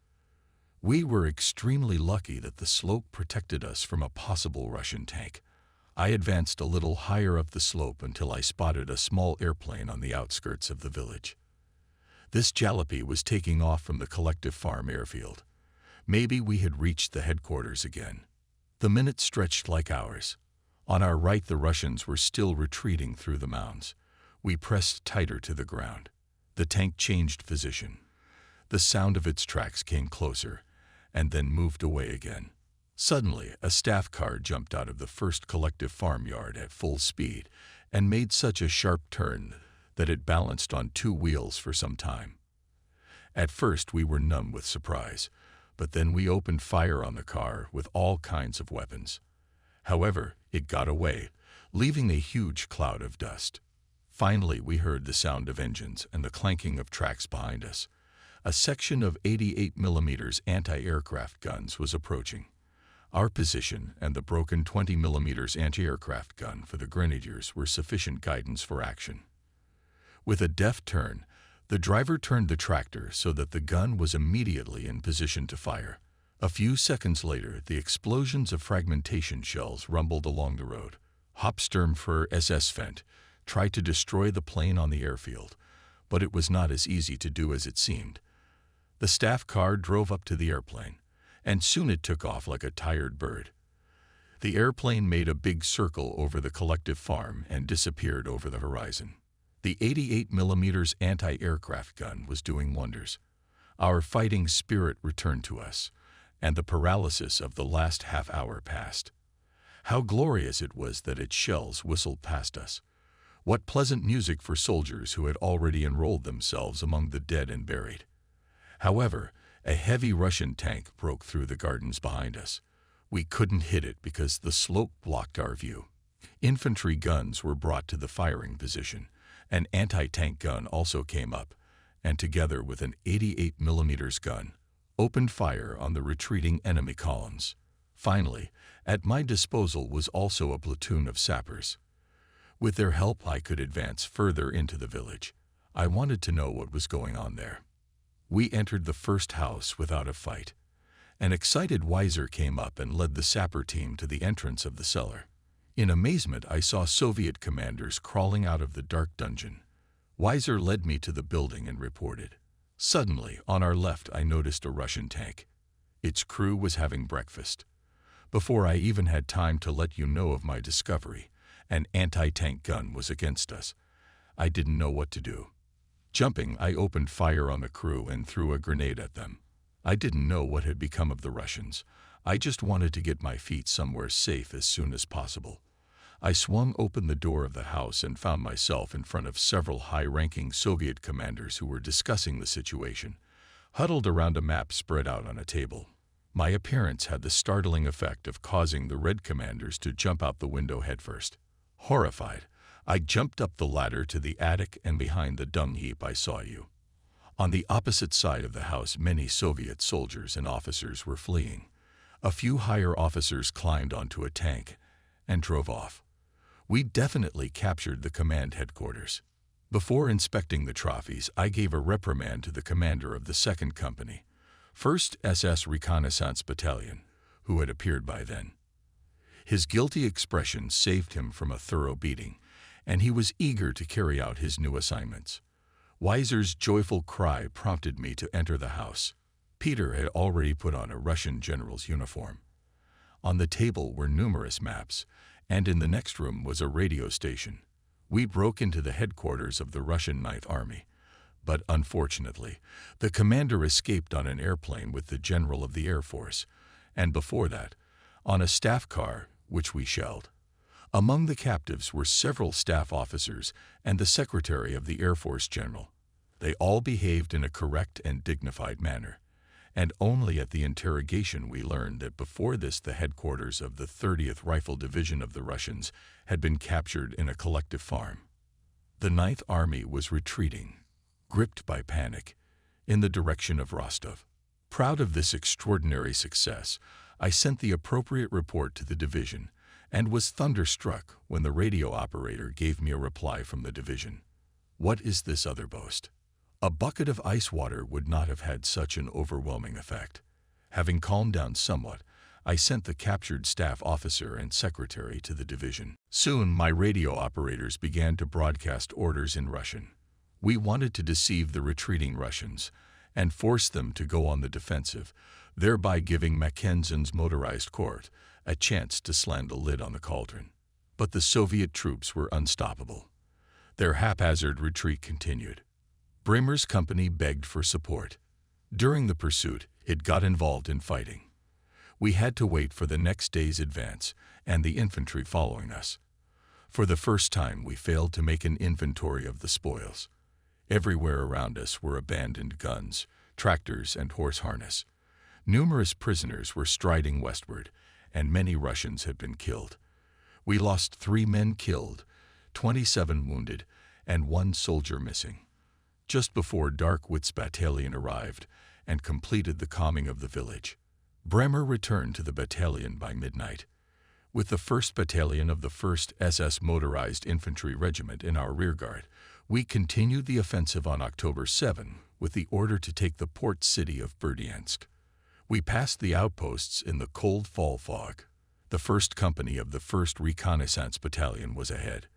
We were extremely lucky that the slope protected us from a possible Russian tank. I advanced a little higher up the slope until I spotted a small airplane on the outskirts of the village. This jalopy was taking off from the collective farm airfield. Maybe we had reached the headquarters again. The minutes stretched like hours. On our right, the Russians were still retreating through the mounds. We pressed tighter to the ground. The tank changed position. The sound of its tracks came closer, and then moved away again. Suddenly, a staff car jumped out of the first collective farmyard at full speed and made such a sharp turn that it balanced on two wheels for some time. At first, we were numb with surprise, but then we opened fire on the car with all kinds of weapons. However, it got away, leaving a huge cloud of dust. Finally, we heard the sound of engines and the clanking of tracks behind us. A section of 88mm anti-aircraft guns was approaching. Our position and the broken 20mm anti-aircraft gun for the grenadiers were sufficient guidance for action. With a deft turn, the driver turned the tractor so that the gun was immediately in position to fire. A few seconds later, the explosions of fragmentation shells rumbled along the road. Hauptsturmführer SS Fendt tried to destroy the plane on the airfield, but it was not as easy to do as it seemed. The staff car drove up to the airplane, and soon it took off like a tired bird. The airplane made a big circle over the collective farm and disappeared over the horizon. The 88mm anti-aircraft gun was doing wonders. Our fighting spirit returned to us, and the paralysis of the last half hour passed. How glorious it was that its shells whistled past us. What pleasant music for soldiers who had already enrolled themselves among the dead and buried. However, a heavy Russian tank broke through the gardens behind us. We couldn't hit it because the slope blocked our view. Infantry guns were brought to the firing position. An anti-tank gun also came up, and together with an 88mm gun, opened fire on the retreating enemy columns. Finally, at my disposal was also a platoon of sappers. With their help, I could advance further into the village. I wanted to know what was going on there. We entered the first house without a fight. An excited Weiser came up and led the sapper team to the entrance of the cellar. In amazement, I saw Soviet commanders crawling out of the dark dungeon. Weiser led me to the building and reported. Suddenly, on our left, I noticed a Russian tank. Its crew was having breakfast. Before I even had time to let you know of my discovery, an anti-tank gun was against us. I didn't know what to do. Jumping, I opened fire on the crew and threw a grenade at them. I didn't know what had become of the Russians. I just wanted to get my feet somewhere safe as soon as possible. I swung open the door of the house and found myself in front of several high-ranking Soviet commanders who were discussing the situation, huddled around a map spread out on a table. My appearance had the startling effect of causing the Red commanders to jump out the window headfirst. Horrified, I jumped up the ladder to the attic and behind the dung heap I saw you. On the opposite side of the house, many Soviet soldiers and officers were fleeing. A few higher officers climbed onto a tank and drove off. We definitely captured the command headquarters. Before inspecting the trophies, I gave a reprimand to the commander of the 2nd Company, 1st SS Reconnaissance Battalion, who had appeared by then. His guilty expression saved him from a thorough beating, and he was eager to carry out his new assignments. Weiser's joyful cry prompted me to enter the house. Peter had already put on a Russian general's uniform. On the table were numerous maps, and in the next room was a radio station. We broke into the headquarters of the Russian Ninth Army, but unfortunately, the commander escaped on an airplane with the general of the Air Force, and before that, on a staff car, which we shelled. Among the captives were several staff officers and the secretary of the Air Force general. They all behaved in a correct and dignified manner, and only at the interrogation we learned that before this the headquarters of the 30th Rifle Division of the Russians had been captured in a collective farm. The Ninth Army was retreating, gripped by panic, in the direction of Rostov. Proud of this extraordinary success, I sent the appropriate report to the division and was thunderstruck when the radio operator gave me a reply from the division. "What is this other boast?" A bucket of ice water would not have had such an overwhelming effect. Having calmed down somewhat, I sent the captured staff officer and secretary to the division. Soon my radio operators began to broadcast orders in Russian. We wanted to deceive the retreating Russians and force them to go on the defensive, thereby giving Mackenzie's motorized court a chance to slam the lid on the cauldron. But the Soviet troops were unstoppable. Their haphazard retreat continued. Bremer's company begged for support. During the pursuit, it got involved in fighting. We had to wait for the next day's advance and the infantry following us. For the first time, we failed to make an inventory of the spoils. Everywhere around us were abandoned guns, tractors, and horse harness. Numerous prisoners were striding westward, and many Russians had been killed. We lost 3 men killed, 27 wounded, and 1 soldier missing. Just before dark, Witt's battalion arrived and completed the calming of the village. Bremer returned to the battalion by midnight. With the 1st Battalion of the 1st SS Motorized Infantry Regiment in our rearguard, we continued the offensive on October 7 with the order to take the port city of Berdyansk. We passed the outposts in the cold fall fog. The 1st Company of the 1st Reconnaissance Battalion was ahead.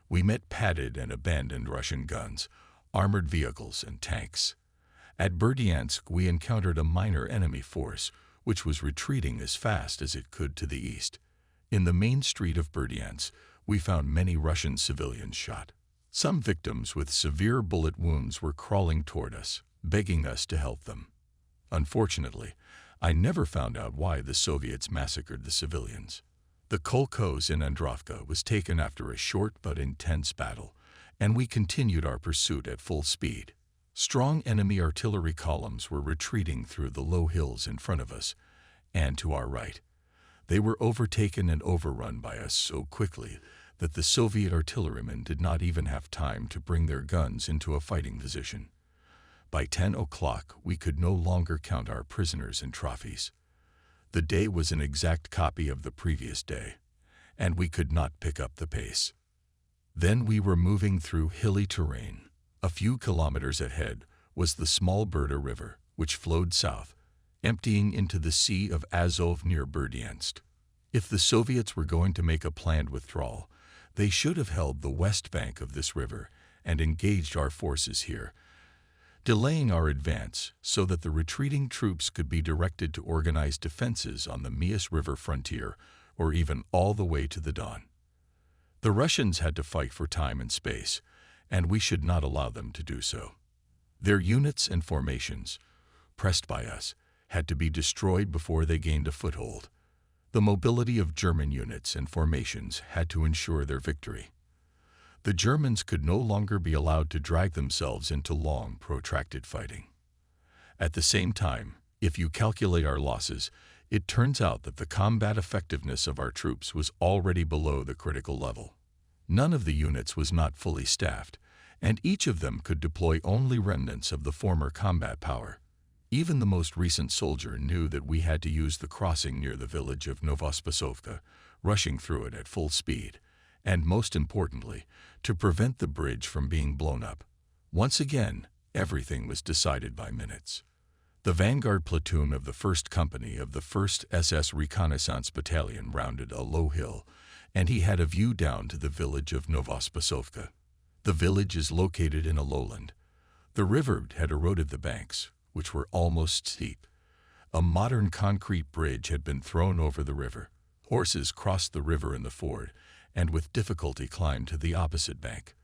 We met padded and abandoned Russian guns, armored vehicles, and tanks. At Berdyansk, we encountered a minor enemy force, which was retreating as fast as it could to the east. In the main street of Berdyansk, we found many Russian civilians shot. Some victims with severe bullet wounds were crawling toward us, begging us to help them. Unfortunately, I never found out why the Soviets massacred the civilians. The Kolkhoz in Androvka was taken after a short but intense battle, and we continued our pursuit at full speed. Strong enemy artillery columns were retreating through the low hills in front of us and to our right. They were overtaken and overrun by us so quickly that the Soviet artillerymen did not even have time to bring their guns into a fighting position. By 10 o'clock, we could no longer count our prisoners and trophies. The day was an exact copy of the previous day, and we could not pick up the pace. Then we were moving through hilly terrain. A few kilometers ahead was the small Berda River, which flowed south, emptying into the Sea of Azov near Berdyansk. If the Soviets were going to make a planned withdrawal, they should have held the west bank of this river and engaged our forces here, delaying our advance so that the retreating troops could be directed to organize defenses on the Mias River frontier or even all the way to the Don. The Russians had to fight for time and space, and we should not allow them to do so. Their units and formations, pressed by us, had to be destroyed before they gained a foothold. The mobility of German units and formations had to ensure their victory. The Germans could no longer be allowed to drag themselves into long, protracted fighting. At the same time, If you calculate our losses, it turns out that the combat effectiveness of our troops was already below the critical level. None of the units was not fully staffed, and each of them could deploy only remnants of the former combat power. Even the most recent soldier knew that we had to use the crossing near the village of Novospasovka, rushing through it at full speed, and most importantly, to prevent the bridge from being blown up. Once again, everything was decided by minutes. The vanguard platoon of the 1st Company of the 1st SS Reconnaissance Battalion rounded a low hill, and he had a view down to the village of Novospasovka. The village is located in a lowland. The river had eroded the banks, which were almost steep. A modern concrete bridge had been thrown over the river. Horses crossed the river in the ford, and with difficulty climbed to the opposite bank.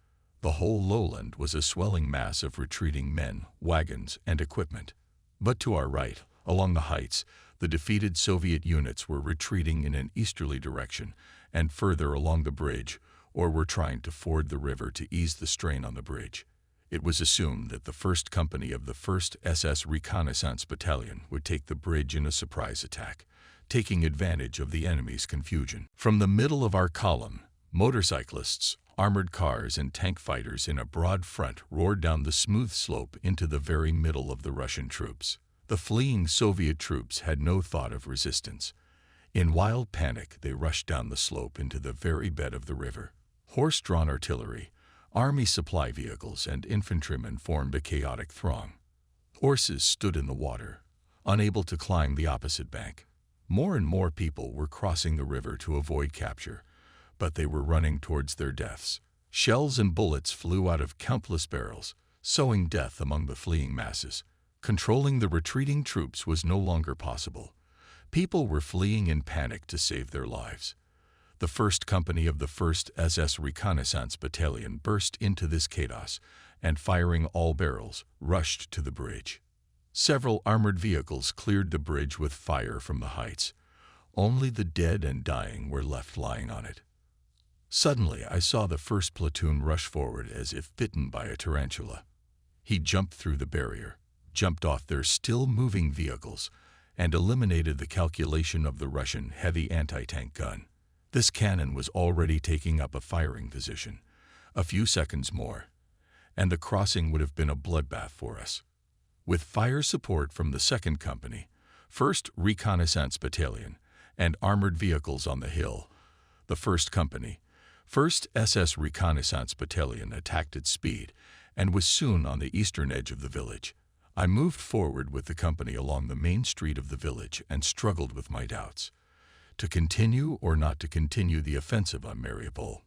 The whole lowland was a swelling mass of retreating men, wagons, and equipment. But to our right, along the heights, the defeated Soviet units were retreating in an easterly direction and further along the bridge, or were trying to ford the river to ease the strain on the bridge. It was assumed that the 1st Company of the 1st SS Reconnaissance Battalion would take the bridge in a surprise attack, taking advantage of the enemy's confusion. From the middle of our column, motorcyclists, armored cars, and tank fighters in a broad front roared down the smooth slope into the very middle of the Russian troops. The fleeing Soviet troops had no thought of resistance. In wild panic, they rushed down the slope into the very bed of the river. Horse-drawn artillery, army supply vehicles, and infantrymen formed a chaotic throng. Horses stood in the water, unable to climb the opposite bank. More and more people were crossing the river to avoid capture, but they were running towards their deaths. Shells and bullets flew out of countless barrels, sowing death among the fleeing masses. Controlling the retreating troops was no longer possible. People were fleeing in panic to save their lives. The 1st Company of the 1st SS Reconnaissance Battalion burst into this chaos and, firing all barrels, rushed to the bridge. Several armored vehicles cleared the bridge with fire from the heights. Only the dead and dying were left lying on it. Suddenly, I saw the 1st platoon rush forward as if bitten by a tarantula. He jumped through the barrier, jumped off their still-moving vehicles, and eliminated the calculation of the Russian heavy anti-tank gun. This cannon was already taking up a firing position. A few seconds more, and the crossing would have been a bloodbath for us. With fire support from the 2nd Company, 1st Reconnaissance Battalion, and armored vehicles on the hill, the 1st Company, 1st SS Reconnaissance Battalion attacked at speed and was soon on the eastern edge of the village. I moved forward with the company along the main street of the village and struggled with my doubts. To continue or not to continue the offensive on Mariupol.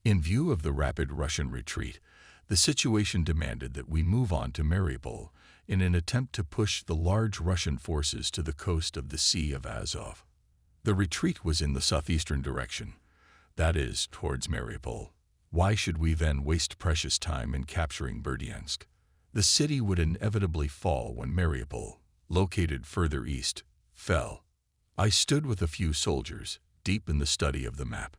In view of the rapid Russian retreat, the situation demanded that we move on to Mariupol in an attempt to push the large Russian forces to the coast of the Sea of Azov. The retreat was in the southeastern direction, that is, towards Mariupol. Why should we then waste precious time in capturing Berdyansk? The city would inevitably fall when Mariupol, located further east, fell. I stood with a few soldiers, deep in the study of the map.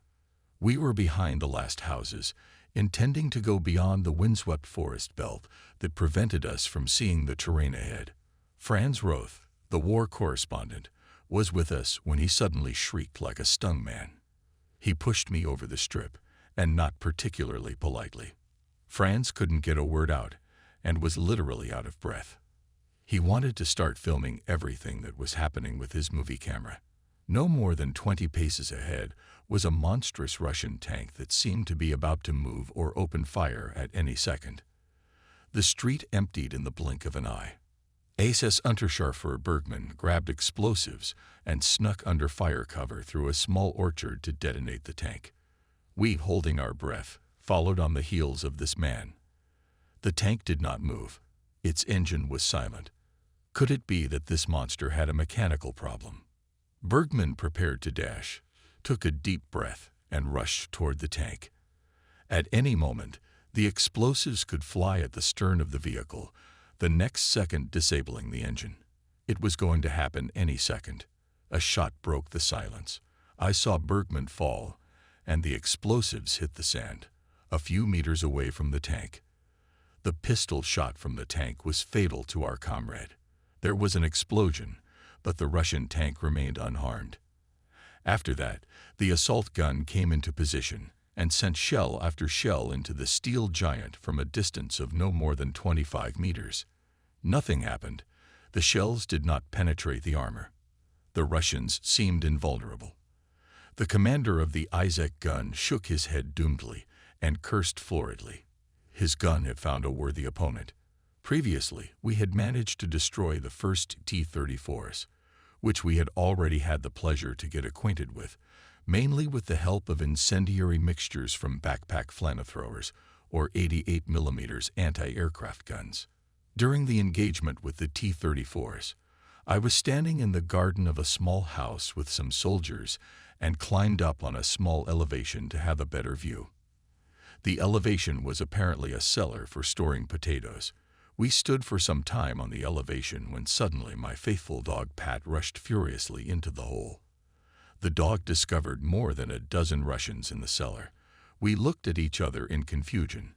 We were behind the last houses, intending to go beyond the windswept forest belt that prevented us from seeing the terrain ahead. Franz Roth, the war correspondent, was with us when he suddenly shrieked like a stung man. He pushed me over the strip, and not particularly politely. Franz couldn't get a word out, and was literally out of breath. He wanted to start filming everything that was happening with his movie camera. No more than 20 paces ahead was a monstrous Russian tank that seemed to be about to move or open fire at any second. The street emptied in the blink of an eye. SS Unterscharfer Bergmann grabbed explosives and snuck under fire cover through a small orchard to detonate the tank. We, holding our breath, followed on the heels of this man. The tank did not move. Its engine was silent. Could it be that this monster had a mechanical problem? Bergmann prepared to dash, took a deep breath, and rushed toward the tank. At any moment, the explosives could fly at the stern of the vehicle, the next second disabling the engine. It was going to happen any second. A shot broke the silence. I saw Bergmann fall, and the explosives hit the sand, a few meters away from the tank. The pistol shot from the tank was fatal to our comrade. There was an explosion, but the Russian tank remained unharmed. After that, the assault gun came into position and sent shell after shell into the steel giant from a distance of no more than 25 meters. Nothing happened. The shells did not penetrate the armor. The Russians seemed invulnerable. The commander of the Isaac gun shook his head doomedly and cursed floridly. His gun had found a worthy opponent. Previously, we had managed to destroy the first T-34s, which we had already had the pleasure to get acquainted with, mainly with the help of incendiary mixtures from backpack flamethrowers or 88mm anti-aircraft guns. During the engagement with the T-34s, I was standing in the garden of a small house with some soldiers and climbed up on a small elevation to have a better view. The elevation was apparently a cellar for storing potatoes. We stood for some time on the elevation when suddenly my faithful dog Pat rushed furiously into the hole. The dog discovered more than a dozen Russians in the cellar. We looked at each other in confusion,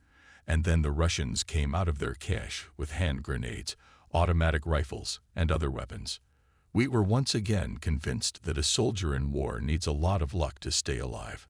and then the Russians came out of their cache with hand grenades, automatic rifles, and other weapons. We were once again convinced that a soldier in war needs a lot of luck to stay alive.